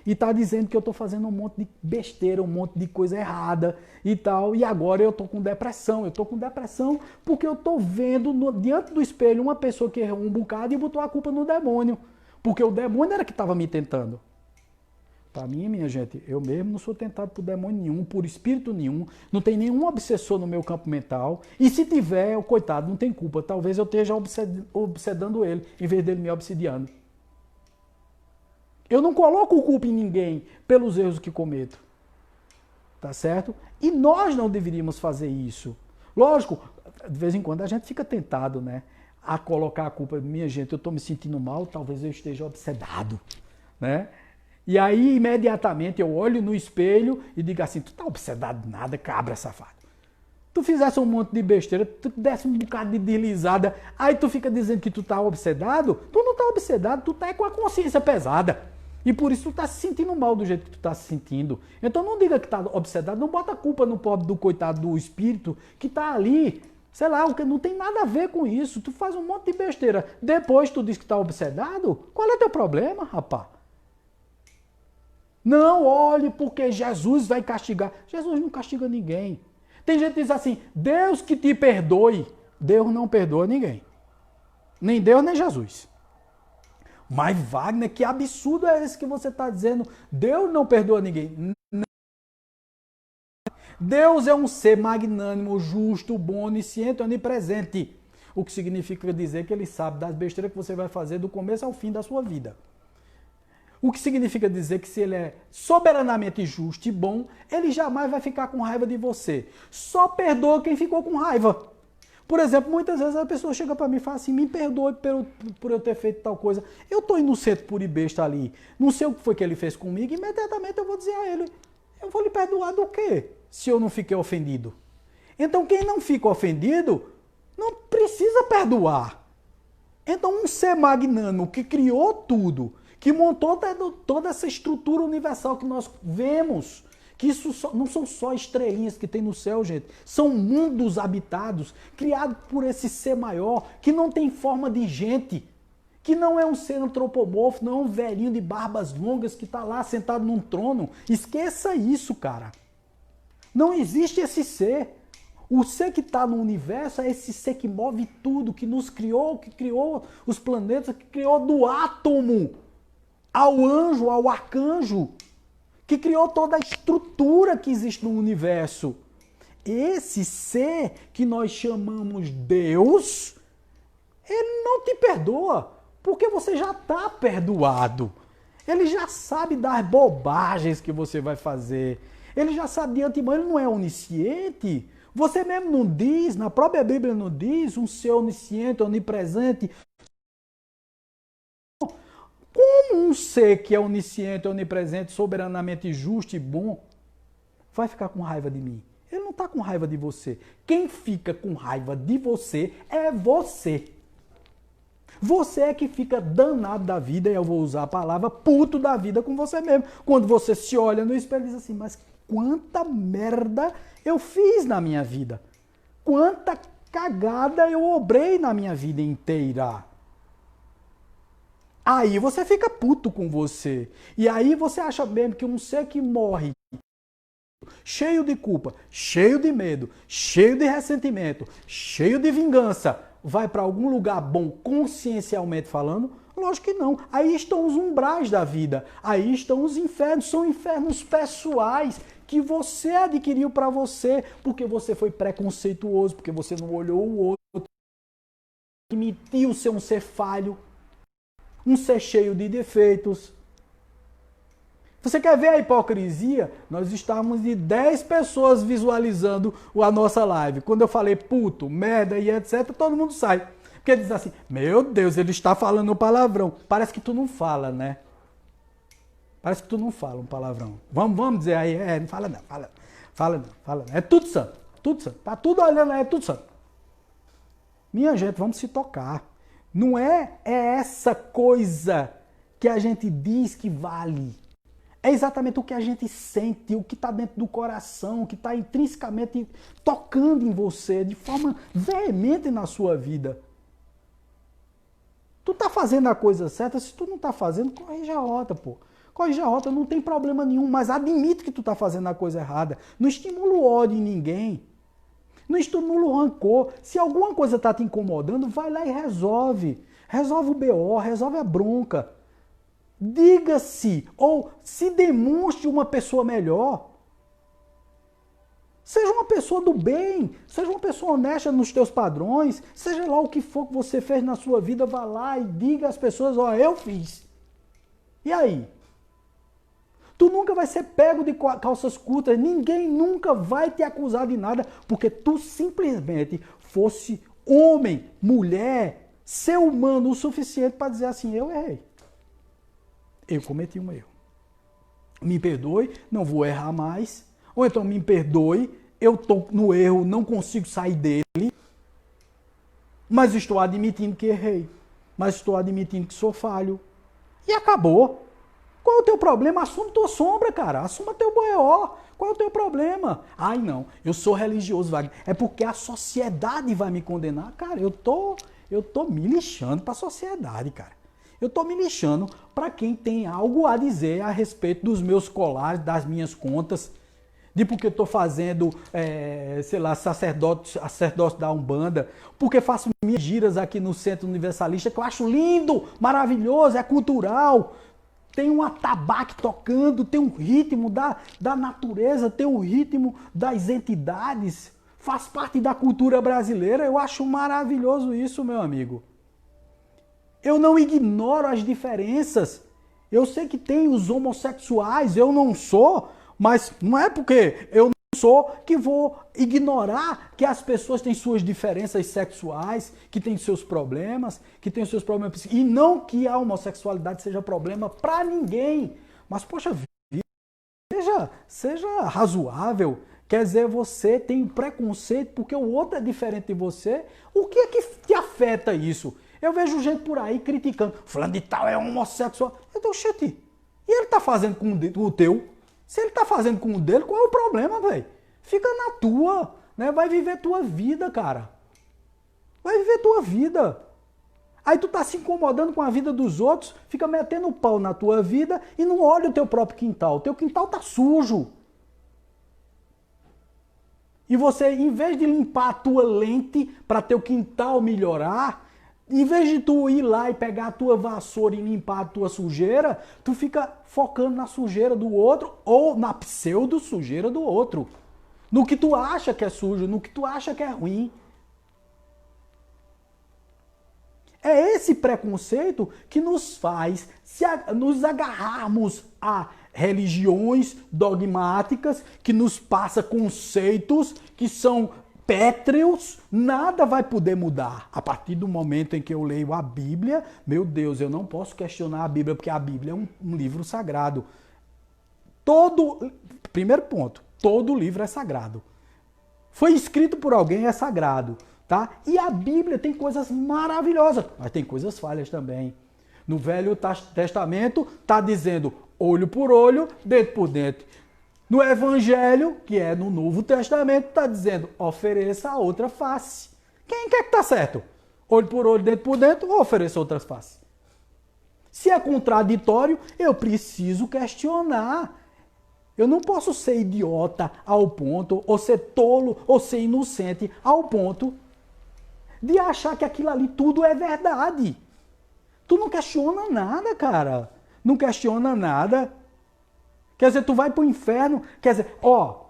E está dizendo que eu estou fazendo um monte de besteira, um monte de coisa errada e tal. E agora eu estou com depressão. Eu estou com depressão porque eu estou vendo diante do espelho uma pessoa que errou um bocado e botou a culpa no demônio. Porque o demônio era que estava me tentando. Para mim, minha gente, eu mesmo não sou tentado por demônio nenhum, por espírito nenhum. Não tem nenhum obsessor no meu campo mental. E se tiver, o coitado não tem culpa. Talvez eu esteja obsedando ele, em vez dele me obsidiando. Eu não coloco culpa em ninguém pelos erros que cometo. Tá certo? E nós não deveríamos fazer isso. Lógico, de vez em quando a gente fica tentado, né? A colocar a culpa, minha gente, eu estou me sentindo mal, talvez eu esteja obsedado, né? E aí, imediatamente, eu olho no espelho e digo assim, tu tá obsedado nada, cabra safado. Tu fizesse um monte de besteira, tu desse um bocado de deslizada, aí tu fica dizendo que tu tá obsedado, tu não tá obsedado, tu tá com a consciência pesada. E por isso tu tá se sentindo mal do jeito que tu tá se sentindo. Então não diga que tá obsedado, não bota a culpa no pobre do coitado do espírito que tá ali, sei lá, não tem nada a ver com isso. Tu faz um monte de besteira. Depois tu diz que tá obsedado? Qual é teu problema, rapá? Não olhe porque Jesus vai castigar. Jesus não castiga ninguém. Tem gente que diz assim, Deus que te perdoe. Deus não perdoa ninguém. Nem Deus, nem Jesus. Mas Wagner, que absurdo é esse que você está dizendo? Deus não perdoa ninguém. Deus é um ser magnânimo, justo, bom, onisciente, onipresente. O que significa dizer que ele sabe das besteiras que você vai fazer do começo ao fim da sua vida. O que significa dizer que se ele é soberanamente justo e bom, ele jamais vai ficar com raiva de você. Só perdoa quem ficou com raiva. Por exemplo, muitas vezes a pessoa chega para mim e fala assim, me perdoe por eu ter feito tal coisa. Eu estou inocente por e besta ali. Não sei o que foi que ele fez comigo, imediatamente eu vou dizer a ele, eu vou lhe perdoar do quê? Se eu não fiquei ofendido. Então quem não fica ofendido, não precisa perdoar. Então um ser magnânimo que criou tudo, que montou toda essa estrutura universal que nós vemos, que isso não são só estrelinhas que tem no céu, gente. São mundos habitados, criados por esse ser maior, que não tem forma de gente, que não é um ser antropomorfo, não é um velhinho de barbas longas que está lá sentado num trono. Esqueça isso, cara. Não existe esse ser. O ser que está no universo é esse ser que move tudo, que nos criou, que criou os planetas, que criou do átomo ao anjo, ao arcanjo, que criou toda a estrutura que existe no universo. Esse ser que nós chamamos Deus, ele não te perdoa, porque você já está perdoado. Ele já sabe das bobagens que você vai fazer. Ele já sabe de antemão, ele não é onisciente. Você mesmo não diz, na própria Bíblia não diz, um ser onisciente, onipresente. Como um ser que é onisciente, onipresente, soberanamente justo e bom, vai ficar com raiva de mim? Ele não está com raiva de você. Quem fica com raiva de você é você. Você é que fica danado da vida, e eu vou usar a palavra puto da vida com você mesmo. Quando você se olha no espelho e diz assim, mas quanta merda eu fiz na minha vida. Quanta cagada eu obrei na minha vida inteira. Aí você fica puto com você. E aí você acha mesmo que um ser que morre cheio de culpa, cheio de medo, cheio de ressentimento, cheio de vingança, vai para algum lugar bom consciencialmente falando? Lógico que não. Aí estão os umbrais da vida. Aí estão os infernos. São infernos pessoais que você adquiriu para você porque você foi preconceituoso, porque você não olhou o outro, admitiu ser um ser falho, um ser cheio de defeitos. Você quer ver a hipocrisia? Nós estávamos de 10 pessoas visualizando a nossa live. Quando eu falei puto, merda e etc, todo mundo sai. Porque diz assim, meu Deus, ele está falando um palavrão. Parece que tu não fala, né? Parece que tu não fala um palavrão. Vamos dizer aí, não fala não, fala não. É tudo santo, tudo santo. Tá tudo olhando, é tudo santo. Minha gente, vamos se tocar. Não é essa coisa que a gente diz que vale. É exatamente o que a gente sente, o que está dentro do coração, o que está intrinsecamente tocando em você, de forma veemente na sua vida. Tu tá fazendo a coisa certa, se tu não tá fazendo, corrige a rota, pô. Corrige a rota, não tem problema nenhum, mas admite que tu tá fazendo a coisa errada. Não estimula o ódio em ninguém. Não estimula o rancor. Se alguma coisa tá te incomodando, vai lá e resolve. Resolve o BO, resolve a bronca. Diga-se ou se demonstre uma pessoa melhor. Seja uma pessoa do bem, seja uma pessoa honesta nos teus padrões, seja lá o que for que você fez na sua vida, vá lá e diga às pessoas, ó, eu fiz. E aí? Tu nunca vai ser pego de calças curtas, ninguém nunca vai te acusar de nada, porque tu simplesmente fosse homem, mulher, ser humano o suficiente para dizer assim, eu errei. Eu cometi um erro. Me perdoe, não vou errar mais. Ou então me perdoe, eu estou no erro, não consigo sair dele, mas estou admitindo que errei. Mas estou admitindo que sou falho. E acabou. Qual é o teu problema? Assume tua sombra, cara. Assuma teu BO. Qual é o teu problema? Ai, não, eu sou religioso, Wagner. É porque a sociedade vai me condenar. Cara, eu tô me lixando para a sociedade, cara. Eu tô me lixando para quem tem algo a dizer a respeito dos meus colares, das minhas contas, de porque eu tô fazendo, sei lá, sacerdócio da Umbanda, porque faço minhas giras aqui no Centro Universalista, que eu acho lindo, maravilhoso, é cultural. Tem um atabaque tocando, tem um ritmo da natureza, tem um ritmo das entidades. Faz parte da cultura brasileira. Eu acho maravilhoso isso, meu amigo. Eu não ignoro as diferenças. Eu sei que tem os homossexuais, eu não sou, mas não é porque eu não sou que vou ignorar que as pessoas têm suas diferenças sexuais, que têm seus problemas, que têm seus problemas psíquicos. E não que a homossexualidade seja problema para ninguém. Mas, poxa vida, seja razoável. Quer dizer, você tem preconceito porque o outro é diferente de você. O que é que te afeta isso? Eu vejo gente por aí criticando. Fulano de tal é homossexual. Eu tô, xete. E ele tá fazendo com o teu? Se ele tá fazendo com o dele, qual é o problema, velho? Fica na tua, né? Vai viver tua vida, cara. Vai viver tua vida. Aí tu tá se incomodando com a vida dos outros, fica metendo o pau na tua vida e não olha o teu próprio quintal. O teu quintal tá sujo. E você, em vez de limpar a tua lente para teu quintal melhorar, em vez de tu ir lá e pegar a tua vassoura e limpar a tua sujeira, tu fica focando na sujeira do outro ou na pseudo sujeira do outro. No que tu acha que é sujo, no que tu acha que é ruim. É esse preconceito que nos faz nos agarrarmos a religiões dogmáticas, que nos passa conceitos que são pétreos, nada vai poder mudar. A partir do momento em que eu leio a Bíblia, meu Deus, eu não posso questionar a Bíblia, porque a Bíblia é um livro sagrado. Primeiro ponto, todo livro é sagrado. Foi escrito por alguém, é sagrado, tá? E a Bíblia tem coisas maravilhosas, mas tem coisas falhas também. No Velho Testamento está dizendo olho por olho, dente por dente. No Evangelho, que é no Novo Testamento, está dizendo ofereça a outra face. Quem quer que está certo? Olho por olho, dente por dente ou ofereça outra face? Se é contraditório, eu preciso questionar. Eu não posso ser idiota ao ponto, ou ser tolo, ou ser inocente ao ponto de achar que aquilo ali tudo é verdade. Tu não questiona nada, cara. Não questiona nada. Quer dizer, tu vai pro inferno. Quer dizer, ó,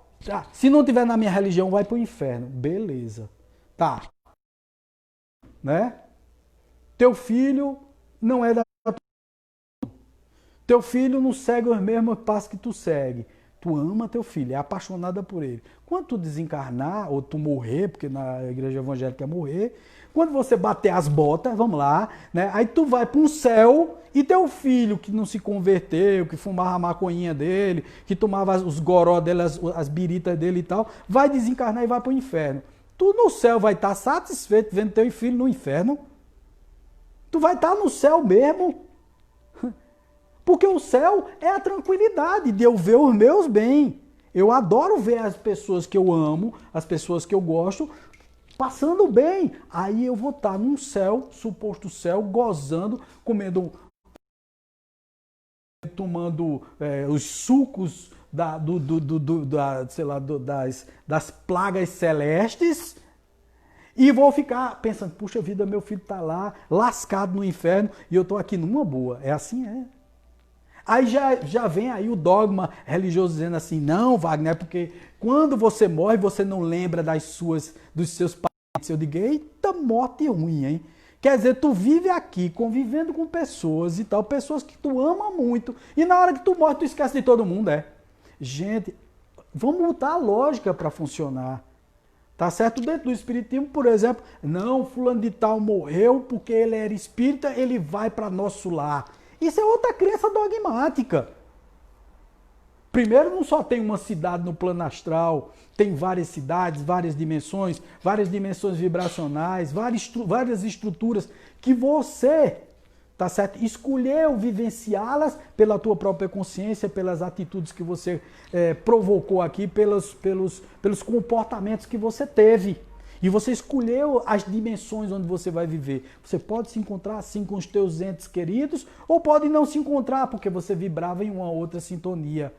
se não tiver na minha religião, vai pro inferno. Beleza. Tá. Né? Teu filho não é da tua. Teu filho não segue os mesmos passos que tu segue. Tu ama teu filho, é apaixonada por ele. Quando tu desencarnar, ou tu morrer, porque na igreja evangélica é morrer, quando você bater as botas, vamos lá, né? Aí tu vai para um céu e teu filho que não se converteu, que fumava a maconhinha dele, que tomava os goró dele, as biritas dele e tal, vai desencarnar e vai para o inferno. Tu no céu vai estar satisfeito vendo teu filho no inferno? Tu vai estar no céu mesmo? Porque o céu é a tranquilidade de eu ver os meus bem. Eu adoro ver as pessoas que eu amo, as pessoas que eu gosto, passando bem. Aí eu vou estar num céu, suposto céu, gozando, comendo, tomando os sucos das plagas celestes. E vou ficar pensando, puxa vida, meu filho está lá, lascado no inferno, e eu estou aqui numa boa. É assim, é. Aí já vem aí o dogma religioso dizendo assim, não, Wagner, porque quando você morre, você não lembra dos seus parentes. Eu digo, eita, morte ruim, hein? Quer dizer, tu vive aqui convivendo com pessoas e tal, pessoas que tu ama muito, e na hora que tu morre, tu esquece de todo mundo, é. Gente, vamos botar a lógica para funcionar. Tá certo? Dentro do espiritismo, por exemplo, não, fulano de tal morreu porque ele era espírita, ele vai para nosso lar. Isso é outra crença dogmática. Primeiro, não só tem uma cidade no plano astral, tem várias cidades, várias dimensões vibracionais, várias estruturas que você, tá certo, escolheu vivenciá-las pela tua própria consciência, pelas atitudes que você provocou aqui, pelos comportamentos que você teve. E você escolheu as dimensões onde você vai viver. Você pode se encontrar assim com os teus entes queridos, ou pode não se encontrar, porque você vibrava em uma outra sintonia.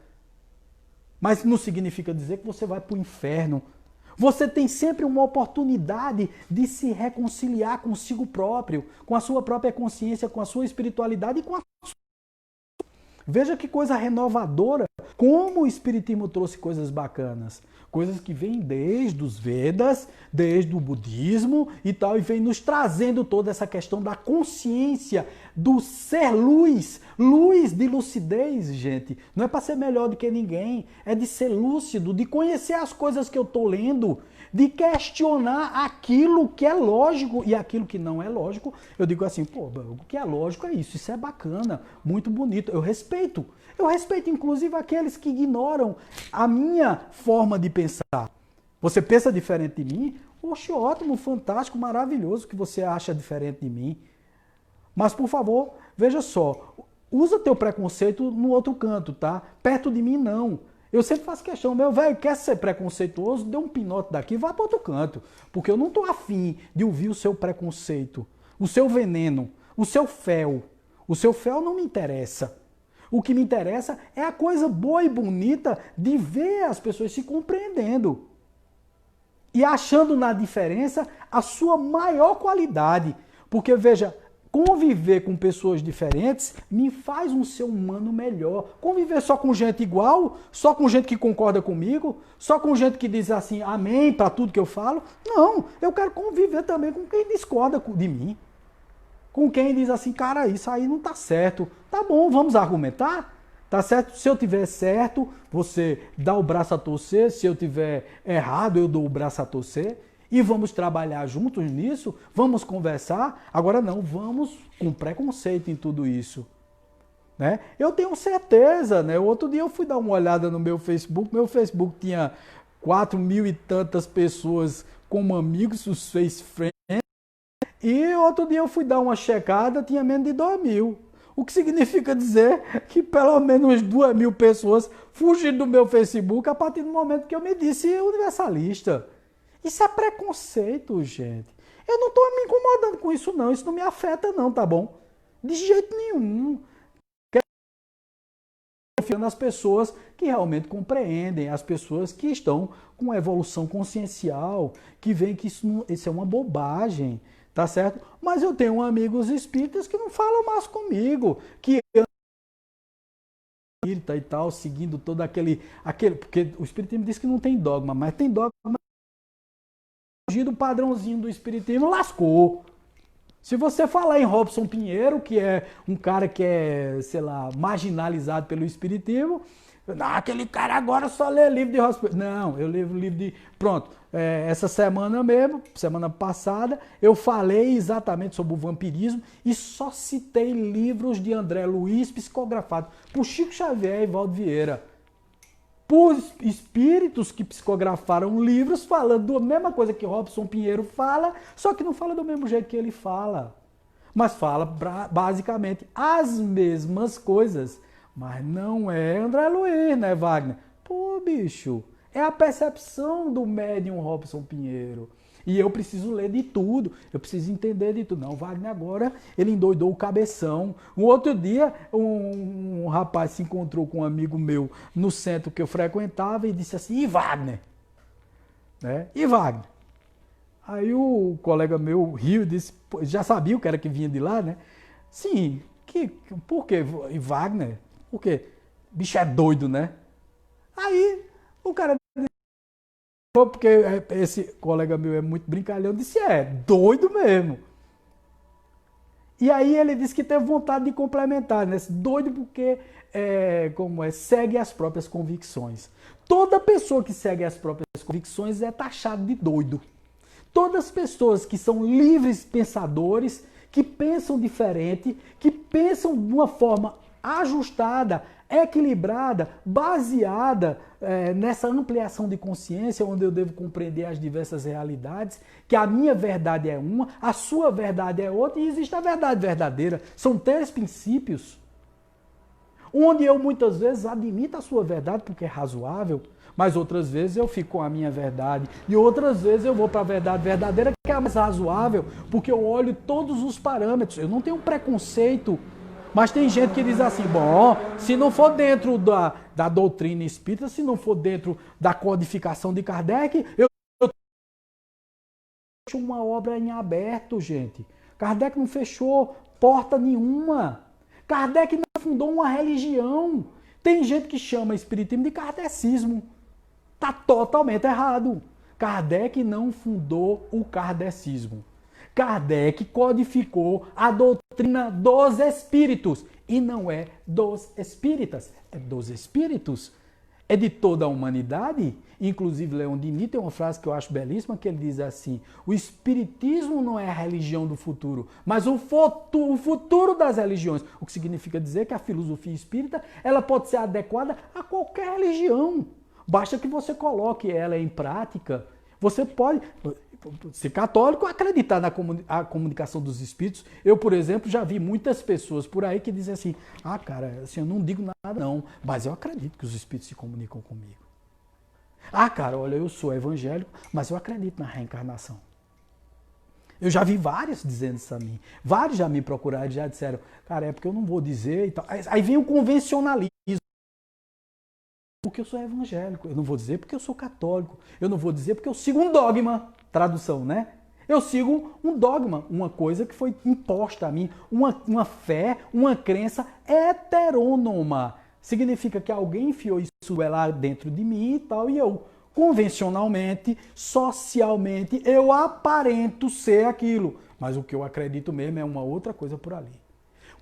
Mas não significa dizer que você vai para o inferno. Você tem sempre uma oportunidade de se reconciliar consigo próprio, com a sua própria consciência, com a sua espiritualidade e com a sua... Veja que coisa renovadora, como o Espiritismo trouxe coisas bacanas. Coisas que vêm desde os Vedas, desde o budismo e tal, e vem nos trazendo toda essa questão da consciência, do ser luz, luz de lucidez, gente. Não é para ser melhor do que ninguém, é de ser lúcido, de conhecer as coisas que eu estou lendo, de questionar aquilo que é lógico e aquilo que não é lógico. Eu digo assim, pô, o que é lógico é isso é bacana, muito bonito, eu respeito. Eu respeito, inclusive, aqueles que ignoram a minha forma de pensar. Você pensa diferente de mim? Oxe, ótimo, fantástico, maravilhoso que você acha diferente de mim. Mas, por favor, veja só, usa teu preconceito no outro canto, tá? Perto de mim, não. Eu sempre faço questão, meu velho, quer ser preconceituoso? Dê um pinote daqui e vá para outro canto. Porque eu não estou afim de ouvir o seu preconceito, o seu veneno, o seu fel. O seu fel não me interessa. O que me interessa é a coisa boa e bonita de ver as pessoas se compreendendo e achando na diferença a sua maior qualidade. Porque, veja, conviver com pessoas diferentes me faz um ser humano melhor. Conviver só com gente igual, só com gente que concorda comigo, só com gente que diz assim, amém para tudo que eu falo. Não, eu quero conviver também com quem discorda de mim. Com quem diz assim, cara, isso aí não tá certo. Tá bom, vamos argumentar? Tá certo? Se eu tiver certo, você dá o braço a torcer. Se eu tiver errado, eu dou o braço a torcer. E vamos trabalhar juntos nisso? Vamos conversar? Agora não, vamos com preconceito em tudo isso. Né? Eu tenho certeza, né? O outro dia eu fui dar uma olhada no meu Facebook tinha 4.000 e tantas pessoas como amigos, os Face Friends. E outro dia eu fui dar uma checada, tinha menos de 2.000. O que significa dizer que pelo menos 2.000 pessoas fugiram do meu Facebook a partir do momento que eu me disse universalista. Isso é preconceito, gente. Eu não estou me incomodando com isso não, isso não me afeta não, tá bom? De jeito nenhum. Confiando nas pessoas que realmente compreendem, as pessoas que estão com evolução consciencial, que veem que isso é uma bobagem. Tá certo? Mas eu tenho amigos espíritas que não falam mais comigo, que espírita e tal, seguindo todo aquele, porque o espiritismo diz que não tem dogma, mas tem dogma. Fugir do padrãozinho do espiritismo, lascou. Se você falar em Robson Pinheiro, que é um cara que é, sei lá, marginalizado pelo espiritismo, aquele cara agora só lê livro de Robson Pinheiro. Não, eu leio livro de... Pronto, essa semana mesmo, semana passada, eu falei exatamente sobre o vampirismo e só citei livros de André Luiz psicografados por Chico Xavier e Valdo Vieira. Por espíritos que psicografaram livros falando a mesma coisa que Robson Pinheiro fala, só que não fala do mesmo jeito que ele fala. Mas fala basicamente as mesmas coisas. Mas não é André Luiz, né, Wagner? Pô, bicho, é a percepção do médium Robson Pinheiro. E eu preciso ler de tudo, eu preciso entender de tudo. Não, o Wagner agora, ele endoidou o cabeção. Um outro dia, um rapaz se encontrou com um amigo meu no centro que eu frequentava e disse assim, e Wagner? Né? E Wagner? Aí o colega meu riu e disse, já sabia o cara que vinha de lá, né? Sim, por quê? E Wagner? Por quê? Bicho é doido, né? Aí o cara... Porque esse colega meu é muito brincalhão, disse, doido mesmo. E aí ele disse que teve vontade de complementar, né? Doido porque segue as próprias convicções. Toda pessoa que segue as próprias convicções é taxada de doido. Todas as pessoas que são livres pensadores, que pensam diferente, que pensam de uma forma ajustada, equilibrada, baseada nessa ampliação de consciência, onde eu devo compreender as diversas realidades, que a minha verdade é uma, a sua verdade é outra, e existe a verdade verdadeira. São 3 princípios, onde eu muitas vezes admito a sua verdade porque é razoável, mas outras vezes eu fico com a minha verdade, e outras vezes eu vou para a verdade verdadeira, que é a mais razoável, porque eu olho todos os parâmetros, eu não tenho preconceito. Mas tem gente que diz assim, bom, se não for dentro da doutrina espírita, se não for dentro da codificação de Kardec, eu fecho uma obra em aberto, gente. Kardec não fechou porta nenhuma. Kardec não fundou uma religião. Tem gente que chama espiritismo de kardecismo. Está totalmente errado. Kardec não fundou o kardecismo. Kardec codificou a doutrina dos espíritos. E não é dos espíritas, é dos espíritos. É de toda a humanidade. Inclusive, Leon Denis tem uma frase que eu acho belíssima, que ele diz assim, o espiritismo não é a religião do futuro, mas o futuro das religiões. O que significa dizer que a filosofia espírita ela pode ser adequada a qualquer religião. Basta que você coloque ela em prática. Você pode ser católico, acreditar na comunicação dos espíritos. Eu, por exemplo, já vi muitas pessoas por aí que dizem assim, cara, assim, eu não digo nada não, mas eu acredito que os espíritos se comunicam comigo. Cara, olha, eu sou evangélico, mas eu acredito na reencarnação. Eu já vi vários dizendo isso a mim. Vários já me procuraram e já disseram, cara, é porque eu não vou dizer e tal. Aí vem o convencionalismo. Porque eu sou evangélico. Eu não vou dizer porque eu sou católico. Eu não vou dizer porque eu sigo um dogma. Tradução, né? Eu sigo um dogma, uma coisa que foi imposta a mim, uma fé, uma crença heterônoma. Significa que alguém enfiou isso lá dentro de mim e tal, e eu, convencionalmente, socialmente, eu aparento ser aquilo. Mas o que eu acredito mesmo é uma outra coisa por ali.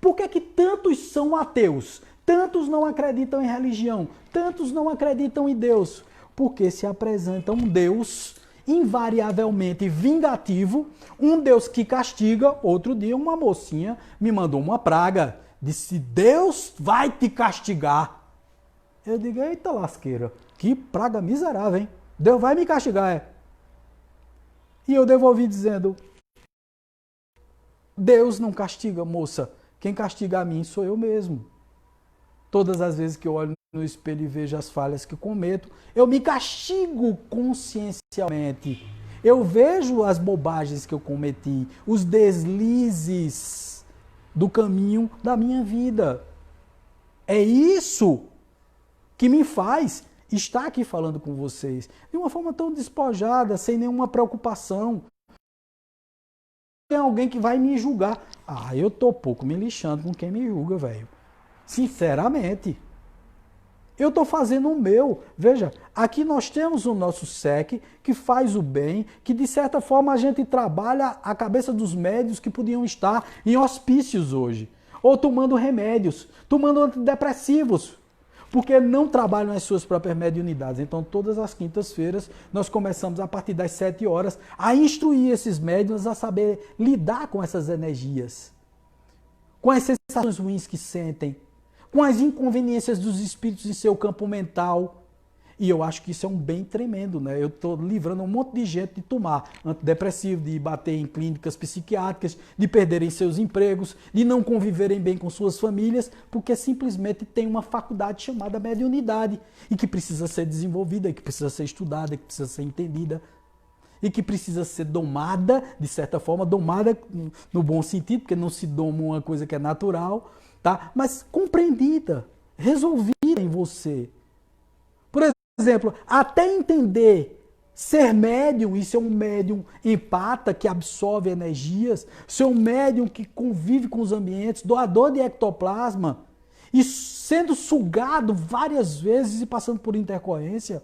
Por que que tantos são ateus? Tantos não acreditam em religião, tantos não acreditam em Deus, porque se apresenta um Deus invariavelmente vingativo, um Deus que castiga. Outro dia uma mocinha me mandou uma praga, disse, Deus vai te castigar. Eu digo, eita lasqueira, que praga miserável, hein? Deus vai me castigar, E eu devolvi dizendo, Deus não castiga, moça, quem castiga a mim sou eu mesmo. Todas as vezes que eu olho no espelho e vejo as falhas que eu cometo, eu me castigo consciencialmente. Eu vejo as bobagens que eu cometi, os deslizes do caminho da minha vida. É isso que me faz estar aqui falando com vocês de uma forma tão despojada, sem nenhuma preocupação. Tem alguém que vai me julgar. Eu tô pouco me lixando com quem me julga, velho. Sinceramente. Eu estou fazendo o meu. Veja, aqui nós temos o nosso SEC, que faz o bem, que de certa forma a gente trabalha a cabeça dos médios que podiam estar em hospícios hoje. Ou tomando remédios, tomando antidepressivos, porque não trabalham as suas próprias mediunidades. Então, todas as quintas-feiras, nós começamos a partir das 7 horas a instruir esses médiuns a saber lidar com essas energias, com as sensações ruins que sentem, com as inconveniências dos espíritos em seu campo mental. E eu acho que isso é um bem tremendo, né? Eu estou livrando um monte de gente de tomar antidepressivo, de bater em clínicas psiquiátricas, de perderem seus empregos, de não conviverem bem com suas famílias, porque simplesmente tem uma faculdade chamada mediunidade e que precisa ser desenvolvida, que precisa ser estudada, que precisa ser entendida e que precisa ser domada, de certa forma, domada no bom sentido, porque não se doma uma coisa que é natural, tá? Mas compreendida, resolvida em você. Por exemplo, até entender ser médium e ser um médium empata que absorve energias, ser um médium que convive com os ambientes, doador de ectoplasma e sendo sugado várias vezes e passando por intercorrência,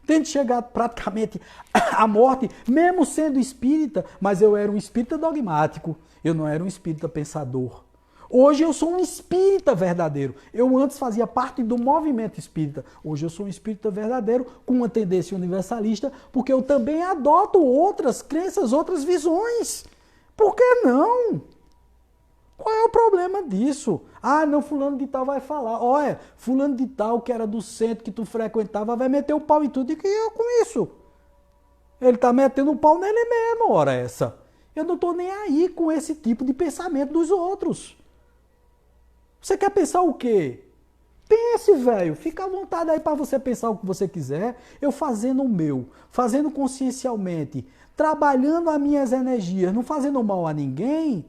tendo chegado praticamente à morte, mesmo sendo espírita, mas eu era um espírita dogmático, eu não era um espírita pensador. Hoje eu sou um espírita verdadeiro. Eu antes fazia parte do movimento espírita. Hoje eu sou um espírita verdadeiro com uma tendência universalista, porque eu também adoto outras crenças, outras visões. Por que não? Qual é o problema disso? Ah, não, fulano de tal vai falar. Olha, fulano de tal que era do centro que tu frequentava vai meter o pau em tudo. E que eu com isso? Ele tá metendo o pau nele mesmo, hora essa. Eu não tô nem aí com esse tipo de pensamento dos outros. Você quer pensar o quê? Pense, velho. Fica à vontade aí para você pensar o que você quiser. Eu fazendo o meu, fazendo consciencialmente, trabalhando as minhas energias, não fazendo mal a ninguém.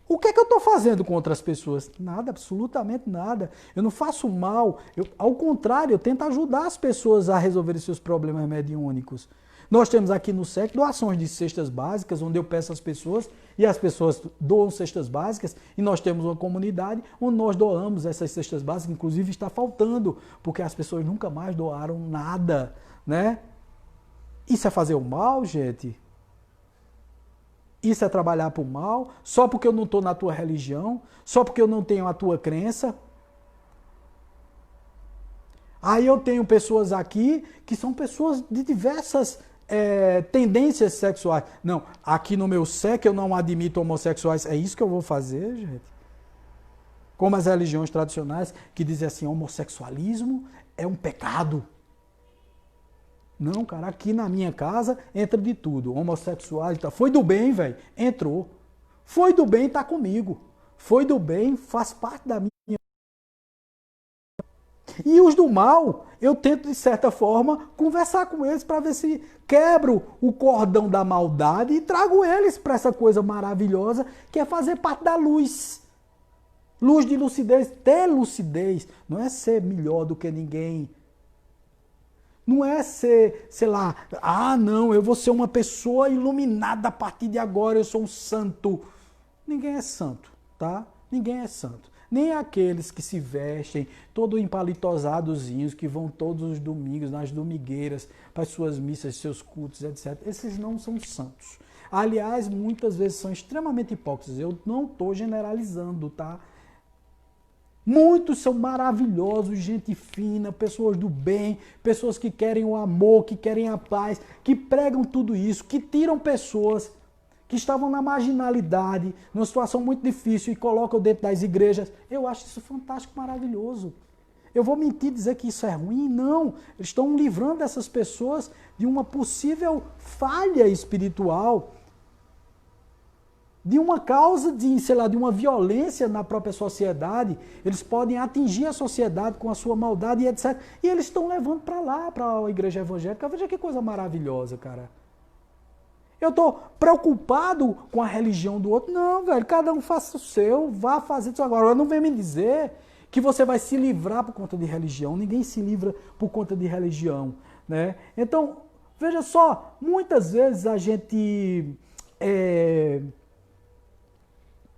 O que é que eu estou fazendo com outras pessoas? Nada, absolutamente nada. Eu não faço mal. Ao contrário, eu tento ajudar as pessoas a resolverem seus problemas mediúnicos. Nós temos aqui no SEC doações de cestas básicas, onde eu peço às pessoas e as pessoas doam cestas básicas, e nós temos uma comunidade onde nós doamos essas cestas básicas, inclusive está faltando, porque as pessoas nunca mais doaram nada, né? Isso é fazer o mal, gente? Isso é trabalhar para o mal? Só porque eu não estou na tua religião? Só porque eu não tenho a tua crença? Aí eu tenho pessoas aqui que são pessoas de diversas tendências sexuais. Não, aqui no meu SEC eu não admito homossexuais. É isso que eu vou fazer, gente? Como as religiões tradicionais que dizem assim, homossexualismo é um pecado. Não, cara, aqui na minha casa entra de tudo. Homossexuais, tá. Foi do bem, velho, entrou. Foi do bem, tá comigo. Foi do bem, faz parte da minha. E os do mal, eu tento, de certa forma, conversar com eles para ver se quebro o cordão da maldade e trago eles para essa coisa maravilhosa que é fazer parte da luz. Luz de lucidez, ter lucidez. Não é ser melhor do que ninguém. Não é ser, sei lá, ah, não, eu vou ser uma pessoa iluminada a partir de agora, eu sou um santo. Ninguém é santo, tá? Ninguém é santo. Nem aqueles que se vestem todo empalitosadozinhos, que vão todos os domingos nas domigueiras para as suas missas, seus cultos, etc. Esses não são santos. Aliás, muitas vezes são extremamente hipócritas. Eu não estou generalizando, tá? Muitos são maravilhosos, gente fina, pessoas do bem, pessoas que querem o amor, que querem a paz, que pregam tudo isso, que tiram pessoas que estavam na marginalidade, numa situação muito difícil e colocam dentro das igrejas. Eu acho isso fantástico, maravilhoso. Eu vou mentir dizer que isso é ruim? Não. Eles estão livrando essas pessoas de uma possível falha espiritual, de uma causa de, sei lá, de uma violência na própria sociedade. Eles podem atingir a sociedade com a sua maldade e etc. E eles estão levando para lá, para a igreja evangélica. Veja que coisa maravilhosa, cara. Eu estou preocupado com a religião do outro. Não, velho, cada um faça o seu, vá fazer isso agora. Não vem me dizer que você vai se livrar por conta de religião. Ninguém se livra por conta de religião, né? Então, veja só, muitas vezes a gente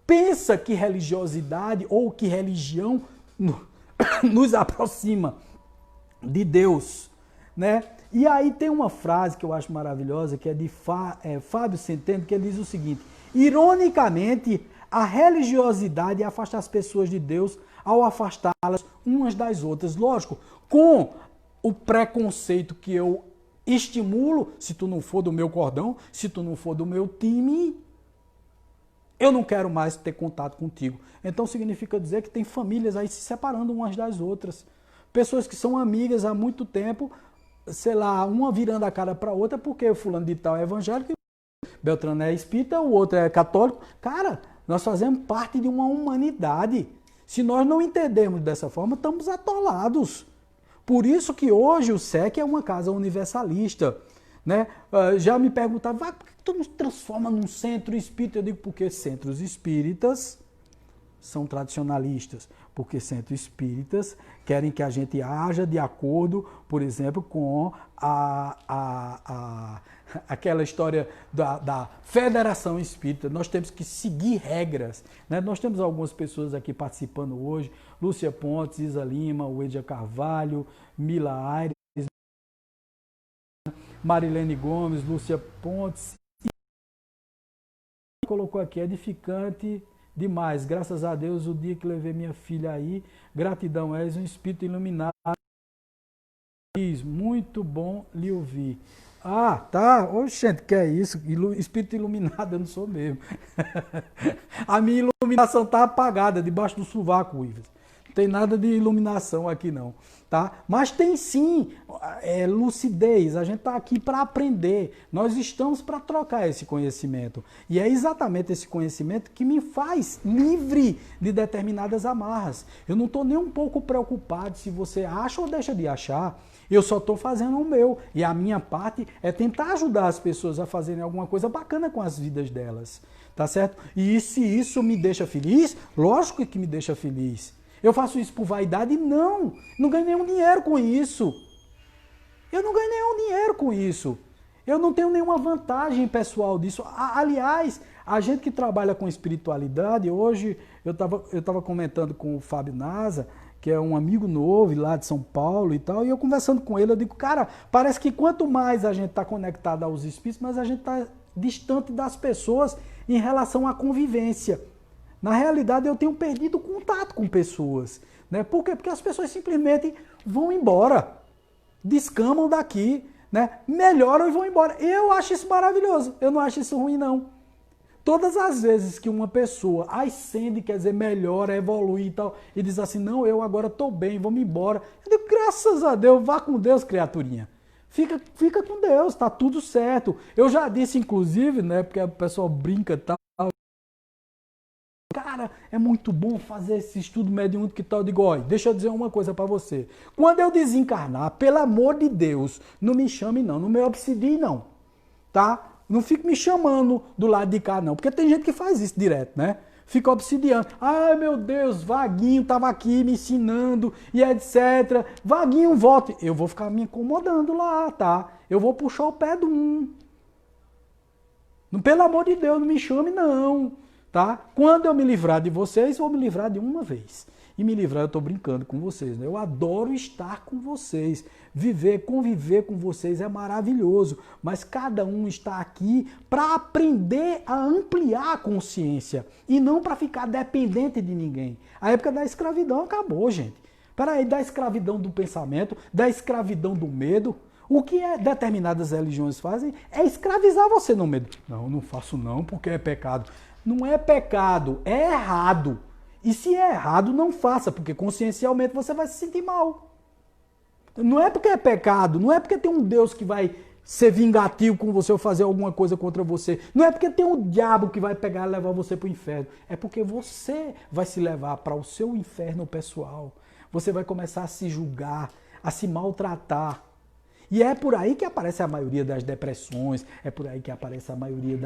pensa que religiosidade ou que religião, nos aproxima de Deus, né? E aí tem uma frase que eu acho maravilhosa, que é de Fábio Centeno, que ele diz o seguinte: ironicamente, a religiosidade afasta as pessoas de Deus ao afastá-las umas das outras. Lógico, com o preconceito que eu estimulo, se tu não for do meu cordão, se tu não for do meu time, eu não quero mais ter contato contigo. Então significa dizer que tem famílias aí se separando umas das outras. Pessoas que são amigas há muito tempo, sei lá, uma virando a cara para outra porque o fulano de tal é evangélico, Beltrano é espírita, o outro é católico. Cara, nós fazemos parte de uma humanidade. Se nós não entendermos dessa forma, estamos atolados. Por isso que hoje o SEC é uma casa universalista, né? Já me perguntavam, por que tu não se transforma num centro espírita? Eu digo, porque centros espíritas são tradicionalistas, porque centros espíritas querem que a gente haja de acordo, por exemplo, com aquela história da Federação Espírita. Nós temos que seguir regras, né? Nós temos algumas pessoas aqui participando hoje, Lúcia Pontes, Isa Lima, Uedia Carvalho, Mila Aires, Marilene Gomes, Lúcia Pontes. Colocou aqui, edificante demais, graças a Deus, o dia que levei minha filha aí, gratidão, és um espírito iluminado. Muito bom lhe ouvir. Ah, tá, oxente, que é isso? Espírito iluminado eu não sou mesmo. A minha iluminação tá apagada debaixo do sovaco, Ives. Não tem nada de iluminação aqui não, tá? Mas tem sim lucidez, a gente tá aqui para aprender, nós estamos para trocar esse conhecimento. E é exatamente esse conhecimento que me faz livre de determinadas amarras. Eu não estou nem um pouco preocupado se você acha ou deixa de achar. Eu só estou fazendo o meu. E a minha parte é tentar ajudar as pessoas a fazerem alguma coisa bacana com as vidas delas. Tá certo? E se isso me deixa feliz, lógico que me deixa feliz. Eu faço isso por vaidade? Não. Não ganho nenhum dinheiro com isso. Eu não ganho nenhum dinheiro com isso. Eu não tenho nenhuma vantagem pessoal disso. Aliás, a gente que trabalha com espiritualidade, hoje eu tava comentando com o Fábio Nasa, que é um amigo novo lá de São Paulo e tal, e eu conversando com ele, eu digo, cara, parece que quanto mais a gente está conectado aos espíritos, mais a gente está distante das pessoas em relação à convivência. Na realidade, eu tenho perdido contato com pessoas, né? Por quê? Porque as pessoas simplesmente vão embora, descamam daqui, né? Melhoram e vão embora. Eu acho isso maravilhoso, eu não acho isso ruim, não. Todas as vezes que uma pessoa ascende, quer dizer, melhora, evolui e tal, e diz assim, não, eu agora estou bem, vou me embora. Eu digo, graças a Deus, vá com Deus, criaturinha. Fica com Deus, tá tudo certo. Eu já disse, inclusive, né, porque o pessoal brinca e tal, cara, é muito bom fazer esse estudo mediúnico e tal. Eu digo, olha, deixa eu dizer uma coisa para você. Quando eu desencarnar, pelo amor de Deus, não me chame não, não me obsedie não, tá? Não fique me chamando do lado de cá, não. Porque tem gente que faz isso direto, né? Fica obsidiando. Ai, meu Deus, Vaguinho estava aqui me ensinando e etc. Vaguinho, volte. Eu vou ficar me incomodando lá, tá? Eu vou puxar o pé do um. Pelo amor de Deus, não me chame, não. Tá? Quando eu me livrar de vocês, vou me livrar de uma vez. E me livrar, eu estou brincando com vocês, né? Eu adoro estar com vocês. Conviver com vocês é maravilhoso. Mas cada um está aqui para aprender a ampliar a consciência. E não para ficar dependente de ninguém. A época da escravidão acabou, gente. Peraí, da escravidão do pensamento, da escravidão do medo. O que determinadas religiões fazem é escravizar você no medo. Não, não faço não, porque é pecado. Não é pecado, é errado. E se é errado, não faça, porque consciencialmente você vai se sentir mal. Não é porque é pecado, não é porque tem um Deus que vai ser vingativo com você ou fazer alguma coisa contra você. Não é porque tem um diabo que vai pegar e levar você para o inferno. É porque você vai se levar para o seu inferno pessoal. Você vai começar a se julgar, a se maltratar. E é por aí que aparece a maioria das depressões, é por aí que aparece a maioria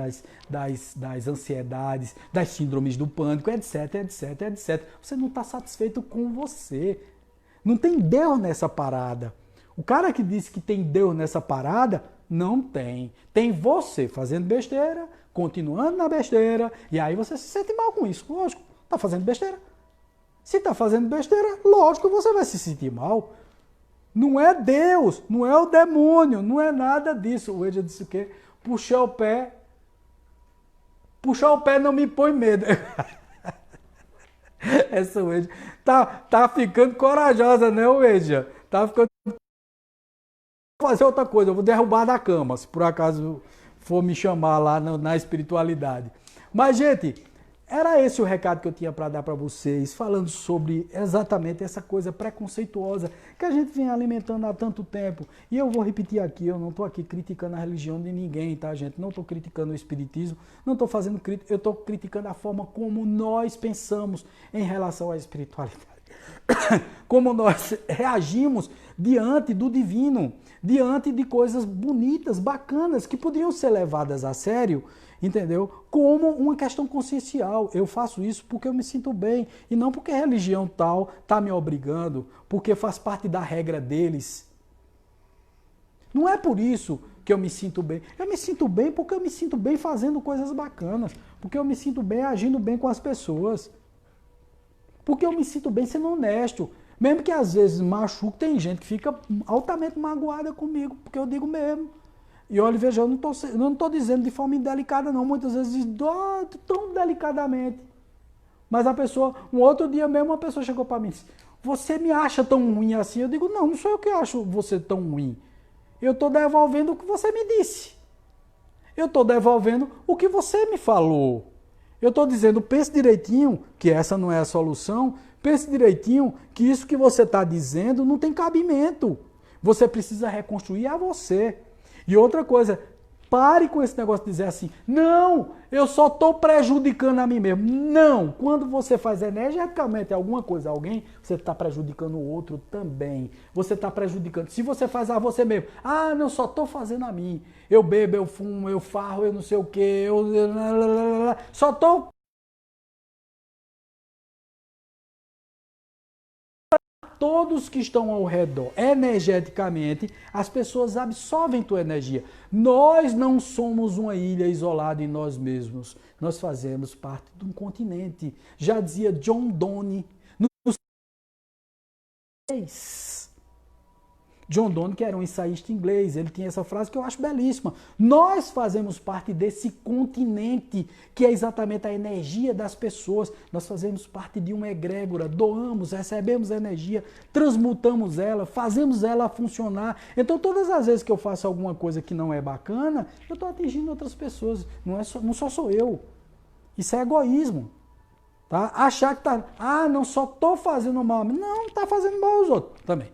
das ansiedades, das síndromes do pânico, etc, etc, etc. Você não está satisfeito com você. Não tem Deus nessa parada. O cara que disse que tem Deus nessa parada, não tem. Tem você fazendo besteira, continuando na besteira, e aí você se sente mal com isso. Lógico, está fazendo besteira. Se está fazendo besteira, lógico que você vai se sentir mal. Não é Deus, não é o demônio, não é nada disso. O Edja disse o quê? Puxar o pé não me põe medo. Essa Edja tá ficando corajosa, né, Edja? Tá ficando... Vou fazer outra coisa, eu vou derrubar da cama, se por acaso for me chamar lá na espiritualidade. Mas, gente, era esse o recado que eu tinha para dar para vocês, falando sobre exatamente essa coisa preconceituosa que a gente vem alimentando há tanto tempo. E eu vou repetir aqui, eu não estou aqui criticando a religião de ninguém, tá, gente? Não estou criticando o espiritismo, não estou fazendo crítica, eu estou criticando a forma como nós pensamos em relação à espiritualidade. Como nós reagimos diante do divino, diante de coisas bonitas, bacanas, que poderiam ser levadas a sério, entendeu? Como uma questão consciencial. Eu faço isso porque eu me sinto bem e não porque a religião tal está me obrigando, porque faz parte da regra deles. Não é por isso que eu me sinto bem. Eu me sinto bem porque eu me sinto bem fazendo coisas bacanas, porque eu me sinto bem agindo bem com as pessoas, porque eu me sinto bem sendo honesto. Mesmo que às vezes machuque, tem gente que fica altamente magoada comigo, porque eu digo mesmo. E olha, veja, eu não estou dizendo de forma indelicada, não. Muitas vezes diz tão delicadamente. Mas a pessoa, um outro dia mesmo, uma pessoa chegou para mim e disse: você me acha tão ruim assim? Eu digo: não sou eu que acho você tão ruim. Eu estou devolvendo o que você me disse. Eu estou devolvendo o que você me falou. Eu estou dizendo, pense direitinho, que essa não é a solução. Pense direitinho que isso que você está dizendo não tem cabimento. Você precisa reconstruir a você. E outra coisa, pare com esse negócio de dizer assim: não, eu só estou prejudicando a mim mesmo. Não, quando você faz energeticamente alguma coisa a alguém, você está prejudicando o outro também. Você está prejudicando. Se você faz a você mesmo: ah, não, só estou fazendo a mim. Eu bebo, eu fumo, eu farro, eu não sei o quê, só estou... Todos que estão ao redor, energeticamente, as pessoas absorvem tua energia. Nós não somos uma ilha isolada em nós mesmos. Nós fazemos parte de um continente. Já dizia John Donne. John Donne, que era um ensaísta inglês, ele tinha essa frase que eu acho belíssima. Nós fazemos parte desse continente, que é exatamente a energia das pessoas. Nós fazemos parte de uma egrégora, doamos, recebemos energia, transmutamos ela, fazemos ela funcionar. Então, todas as vezes que eu faço alguma coisa que não é bacana, eu estou atingindo outras pessoas. Não sou eu. Isso é egoísmo. Tá? Achar que tá... ah, não, só estou fazendo mal. Não, está fazendo mal aos outros também.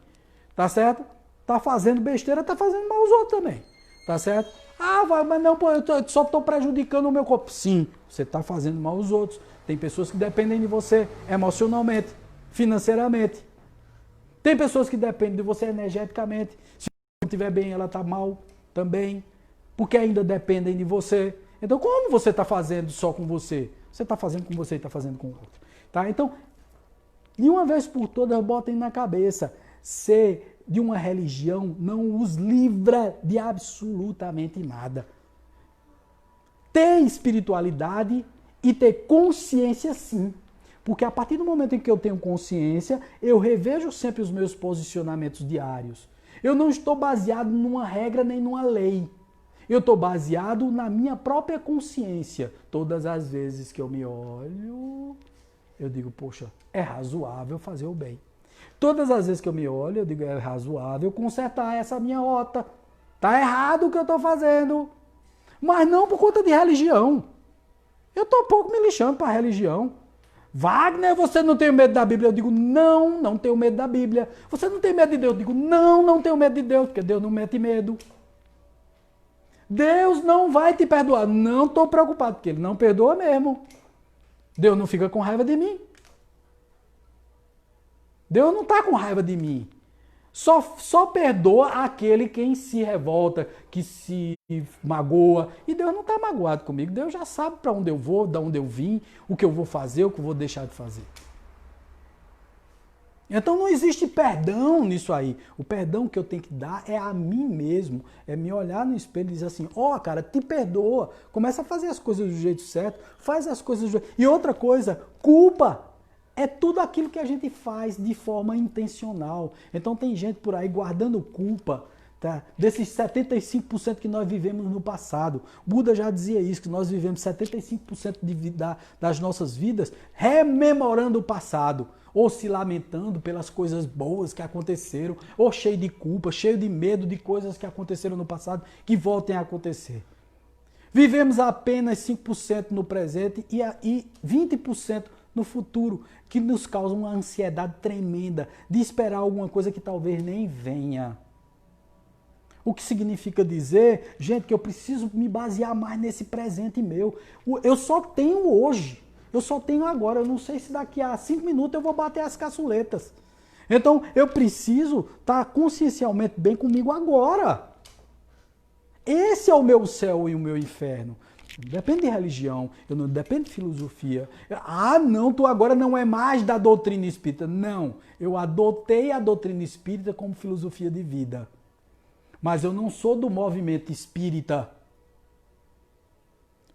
Tá certo? Tá fazendo besteira, tá fazendo mal aos outros também. Tá certo? Ah, mas não, pô, eu só estou prejudicando o meu corpo. Sim, você está fazendo mal aos outros. Tem pessoas que dependem de você emocionalmente, financeiramente. Tem pessoas que dependem de você energeticamente. Se não estiver bem, ela está mal também. Porque ainda dependem de você. Então, como você está fazendo só com você? Você está fazendo com você e está fazendo com o outro. Tá? Então, de uma vez por todas, botem na cabeça. Ser de uma religião não os livra de absolutamente nada. Ter espiritualidade e ter consciência, sim. Porque a partir do momento em que eu tenho consciência, eu revejo sempre os meus posicionamentos diários. Eu não estou baseado numa regra nem numa lei. Eu estou baseado na minha própria consciência. Todas as vezes que eu me olho, eu digo: poxa, é razoável fazer o bem. Todas as vezes que eu me olho, eu digo: é razoável consertar essa minha rota. Tá errado o que eu estou fazendo. Mas não por conta de religião. Eu estou pouco me lixando para a religião. Wagner, você não tem medo da Bíblia? Eu digo: não, não tenho medo da Bíblia. Você não tem medo de Deus? Eu digo: não, não tenho medo de Deus, porque Deus não mete medo. Deus não vai te perdoar. Não estou preocupado, porque Ele não perdoa mesmo. Deus não fica com raiva de mim. Deus não está com raiva de mim. Só perdoa aquele quem se revolta, que se magoa. E Deus não está magoado comigo. Deus já sabe para onde eu vou, de onde eu vim, o que eu vou fazer, o que eu vou deixar de fazer. Então não existe perdão nisso aí. O perdão que eu tenho que dar é a mim mesmo. É me olhar no espelho e dizer assim: ó, cara, te perdoa. Começa a fazer as coisas do jeito certo. Faz as coisas do jeito... E outra coisa, culpa É tudo aquilo que a gente faz de forma intencional. Então tem gente por aí guardando culpa, tá? Desses 75% que nós vivemos no passado. Buda já dizia isso, que nós vivemos 75% das nossas vidas rememorando o passado, ou se lamentando pelas coisas boas que aconteceram, ou cheio de culpa, cheio de medo de coisas que aconteceram no passado que voltem a acontecer. Vivemos apenas 5% no presente e 20% no futuro, que nos causa uma ansiedade tremenda de esperar alguma coisa que talvez nem venha. O que significa dizer, gente, que eu preciso me basear mais nesse presente meu. Eu só tenho hoje, eu só tenho agora, eu não sei se daqui a 5 minutos eu vou bater as caçuletas. Então eu preciso estar consciencialmente bem comigo agora. Esse é o meu céu e o meu inferno. Não depende de religião, eu não depende de filosofia. Ah, não, tu agora não é mais da doutrina espírita. Não, eu adotei a doutrina espírita como filosofia de vida. Mas eu não sou do movimento espírita.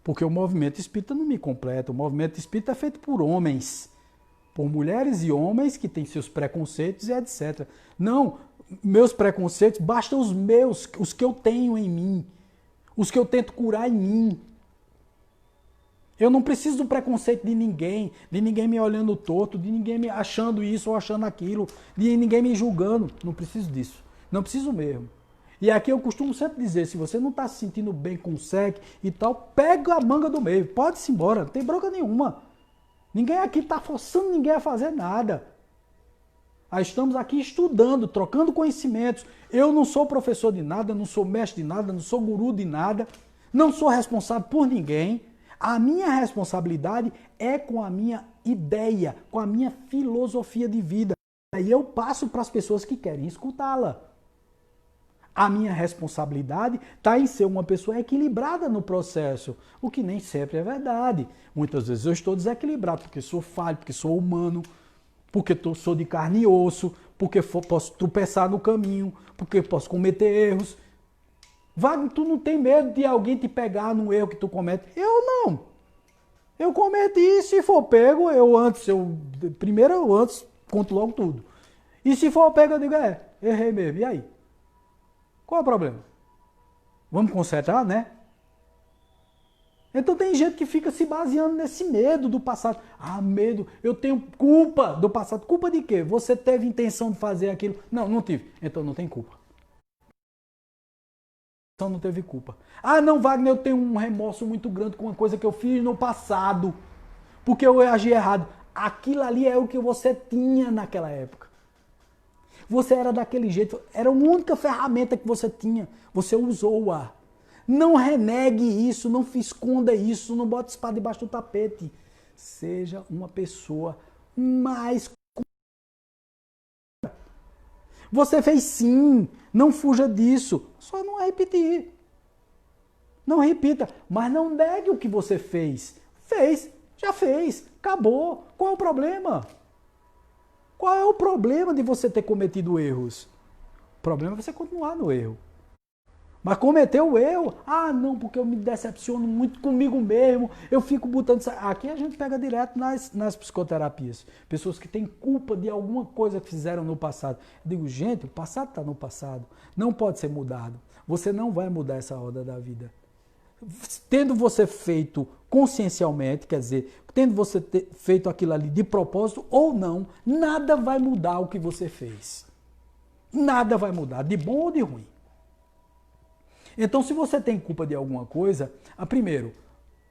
Porque o movimento espírita não me completa. O movimento espírita é feito por homens. Por mulheres e homens que têm seus preconceitos e etc. Não, meus preconceitos, bastam os meus, os que eu tenho em mim. Os que eu tento curar em mim. Eu não preciso do preconceito de ninguém me olhando torto, de ninguém me achando isso ou achando aquilo, de ninguém me julgando. Não preciso disso. Não preciso mesmo. E aqui eu costumo sempre dizer, se você não está se sentindo bem com o SEC e tal, pega a manga do meio, pode-se embora, não tem bronca nenhuma. Ninguém aqui está forçando ninguém a fazer nada. Estamos aqui estudando, trocando conhecimentos. Eu não sou professor de nada, não sou mestre de nada, não sou guru de nada, não sou responsável por ninguém. A minha responsabilidade é com a minha ideia, com a minha filosofia de vida. Aí eu passo para as pessoas que querem escutá-la. A minha responsabilidade está em ser uma pessoa equilibrada no processo, o que nem sempre é verdade. Muitas vezes eu estou desequilibrado porque sou falho, porque sou humano, porque sou de carne e osso, porque posso tropeçar no caminho, porque posso cometer erros. Wagner, tu não tem medo de alguém te pegar no erro que tu comete? Eu não. Eu cometo isso, se for pego, primeiro eu antes conto logo tudo. E se for pego, eu digo, errei mesmo, e aí? Qual é o problema? Vamos consertar, né? Então tem gente que fica se baseando nesse medo do passado. Ah, medo, eu tenho culpa do passado. Culpa de quê? Você teve intenção de fazer aquilo? Não, não tive. Então não tem culpa. Então não teve culpa. Ah, não, Wagner, eu tenho um remorso muito grande com uma coisa que eu fiz no passado. Porque eu agi errado. Aquilo ali é o que você tinha naquela época. Você era daquele jeito, era a única ferramenta que você tinha. Você usou-a. Não renegue isso, não esconda isso, não bote isso para debaixo do tapete. Seja uma pessoa mais... Você fez sim, não fuja disso, só não repetir. Não repita, mas não negue o que você fez. Fez, já fez, acabou. Qual é o problema? Qual é o problema de você ter cometido erros? O problema é você continuar no erro. Mas cometeu o erro, não, porque eu me decepciono muito comigo mesmo, eu fico botando... Aqui a gente pega direto nas psicoterapias. Pessoas que têm culpa de alguma coisa que fizeram no passado. Eu digo, gente, o passado está no passado, não pode ser mudado. Você não vai mudar essa roda da vida. Tendo você feito consciencialmente, quer dizer, tendo você feito aquilo ali de propósito ou não, nada vai mudar o que você fez. Nada vai mudar, de bom ou de ruim. Então, se você tem culpa de alguma coisa, primeiro,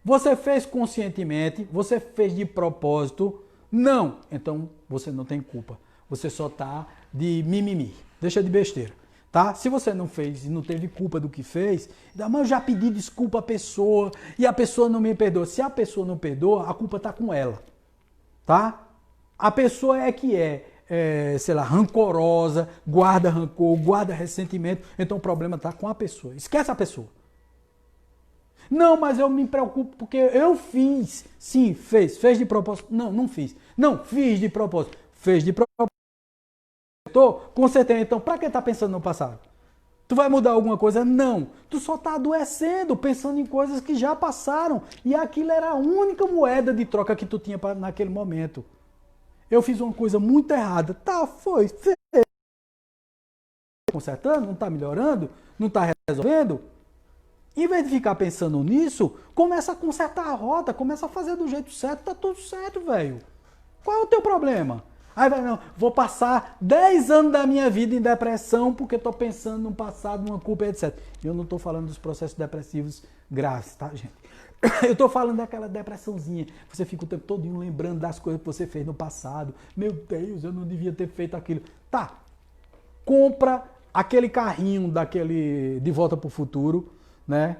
você fez conscientemente, você fez de propósito, não. Então, você não tem culpa. Você só está de mimimi. Deixa de besteira. Tá? Se você não fez e não teve culpa do que fez, mas eu já pedi desculpa à pessoa e a pessoa não me perdoa. Se a pessoa não perdoa, a culpa está com ela. Tá? A pessoa sei lá, rancorosa, guarda rancor, guarda ressentimento, então o problema está com a pessoa. Esquece a pessoa. Não, mas eu me preocupo porque eu fiz. Sim, fez. Fez de propósito? Não, não fiz. Não, fiz de propósito. Fez de propósito. Consertei. Então, para que tá pensando no passado? Tu vai mudar alguma coisa? Não. Tu só tá adoecendo, pensando em coisas que já passaram. E aquilo era a única moeda de troca que tu tinha naquele momento. Eu fiz uma coisa muito errada. Tá, foi. Consertando, não está melhorando, não está resolvendo. Em vez de ficar pensando nisso, começa a consertar a rota, começa a fazer do jeito certo, tá tudo certo, velho. Qual é o teu problema? Aí vai, não, vou passar 10 anos da minha vida em depressão porque estou pensando no passado, numa culpa, etc. Eu não estou falando dos processos depressivos graves, tá, gente? Eu estou falando daquela depressãozinha. Você fica o tempo todo lembrando das coisas que você fez no passado. Meu Deus, eu não devia ter feito aquilo. Tá, compra aquele carrinho daquele De Volta para o Futuro, né?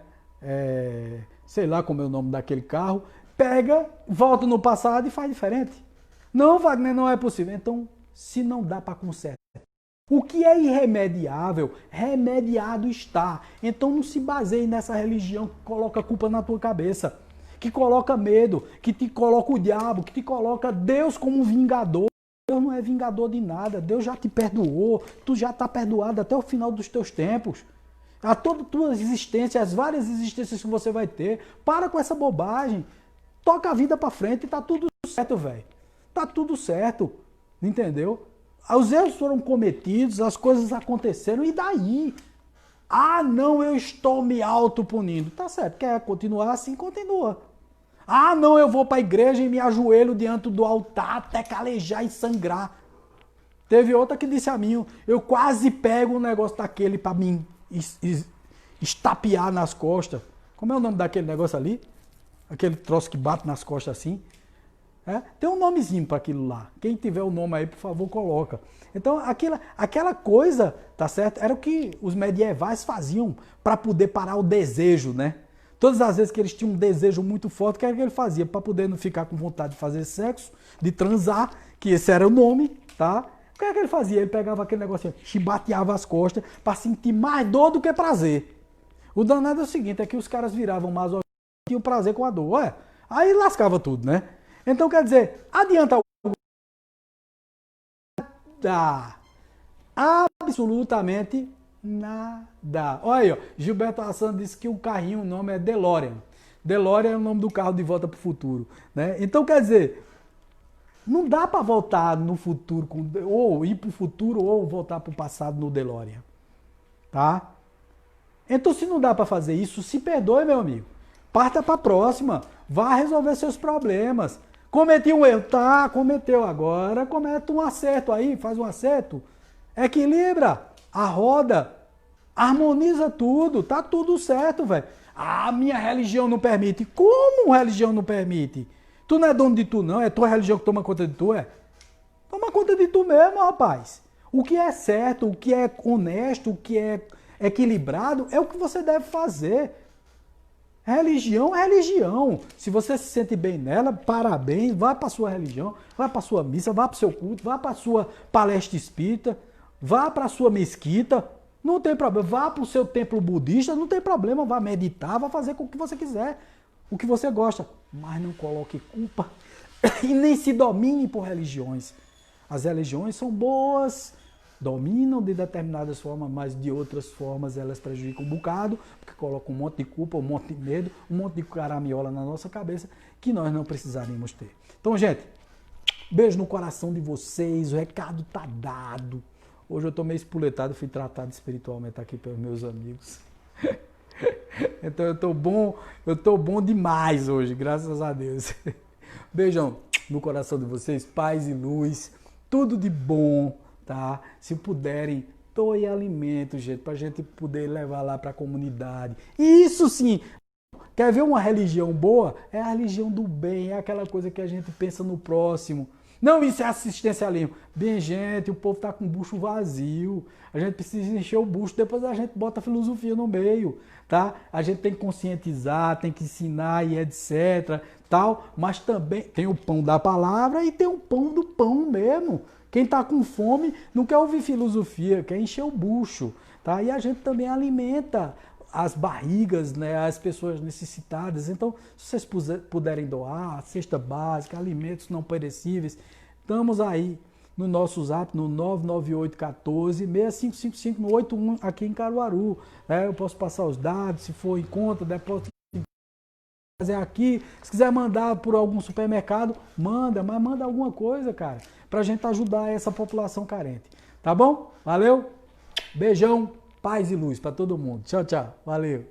Sei lá como é o nome daquele carro. Pega, volta no passado e faz diferente. Não, Wagner, não é possível. Então, se não dá para consertar, o que é irremediável, remediado está. Então não se baseie nessa religião que coloca a culpa na tua cabeça, que coloca medo, que te coloca o diabo, que te coloca Deus como vingador. Deus não é vingador de nada, Deus já te perdoou, tu já está perdoado até o final dos teus tempos. A toda a tua existência, as várias existências que você vai ter, para com essa bobagem. Toca a vida para frente e tá tudo certo, velho. Tá tudo certo, entendeu? Os erros foram cometidos, as coisas aconteceram, e daí? Ah, não, eu estou me autopunindo. Tá certo, quer continuar assim, continua. Ah, não, eu vou para a igreja e me ajoelho diante do altar até calejar e sangrar. Teve outra que disse a mim, eu quase pego um negócio daquele para mim estapear nas costas. Como é o nome daquele negócio ali? Aquele troço que bate nas costas assim. Tem um nomezinho para aquilo lá. Quem tiver o nome aí, por favor, coloca. Então, aquela coisa, tá certo? Era o que os medievais faziam para poder parar o desejo, né? Todas as vezes que eles tinham um desejo muito forte, o que era que ele fazia? Para poder não ficar com vontade de fazer sexo, de transar, que esse era o nome, tá? O que era que ele fazia? Ele pegava aquele negocinho, chibateava as costas para sentir mais dor do que prazer. O danado é o seguinte, é que os caras viravam masoquistas e tinham prazer com a dor. Ué, aí lascava tudo, né? Então, quer dizer, adianta nada. Absolutamente nada. Olha aí, ó, Gilberto Hassan disse que o carrinho, o nome é DeLorean. DeLorean é o nome do carro de volta para o futuro, né? Então, quer dizer, não dá para voltar no futuro, ou ir para o futuro, ou voltar para o passado no DeLorean, tá? Então, se não dá para fazer isso, se perdoe, meu amigo. Parta para a próxima. Vá resolver seus problemas. Cometi um erro. Tá, cometeu. Agora cometa um acerto aí, faz um acerto. Equilibra a roda. Harmoniza tudo. Tá tudo certo, velho. Ah, minha religião não permite. Como religião não permite? Tu não é dono de tu, não. É tua religião que toma conta de tu, é? Toma conta de tu mesmo, rapaz. O que é certo, o que é honesto, o que é equilibrado, é o que você deve fazer. Religião é religião. Se você se sente bem nela, parabéns, vá para a sua religião, vá para a sua missa, vá para o seu culto, vá para a sua palestra espírita, vá para a sua mesquita, não tem problema. Vá para o seu templo budista, não tem problema, vá meditar, vá fazer com o que você quiser, o que você gosta. Mas não coloque culpa e nem se domine por religiões. As religiões são boas, dominam de determinadas formas, mas de outras formas elas prejudicam um bocado, porque colocam um monte de culpa, um monte de medo, um monte de caramiola na nossa cabeça que nós não precisaríamos ter. Então, gente, beijo no coração de vocês, o recado tá dado. Hoje eu tô meio espoletado, fui tratado espiritualmente aqui pelos meus amigos. Então eu tô bom demais hoje, graças a Deus. Beijão no coração de vocês, paz e luz, tudo de bom. Tá? Se puderem, doe alimento, gente, pra gente poder levar lá pra comunidade. Isso sim, quer ver uma religião boa? É a religião do bem, é aquela coisa que a gente pensa no próximo. Não, isso é assistencialismo. Bem, gente, o povo tá com o bucho vazio. A gente precisa encher o bucho, depois a gente bota a filosofia no meio, tá? A gente tem que conscientizar, tem que ensinar e etc, tal, mas também tem o pão da palavra e tem o pão do pão mesmo. Quem está com fome não quer ouvir filosofia, quer encher o bucho, tá? E a gente também alimenta as barrigas, né, as pessoas necessitadas. Então, se vocês puderem doar, cesta básica, alimentos não perecíveis, estamos aí no nosso zap, no 99814-6555, no 81, aqui em Caruaru. Eu posso passar os dados, se for em conta, depósito fazer aqui, se quiser mandar por algum supermercado, manda, mas manda alguma coisa, cara, pra gente ajudar essa população carente. Tá bom? Valeu? Beijão, paz e luz pra todo mundo. Tchau, tchau. Valeu.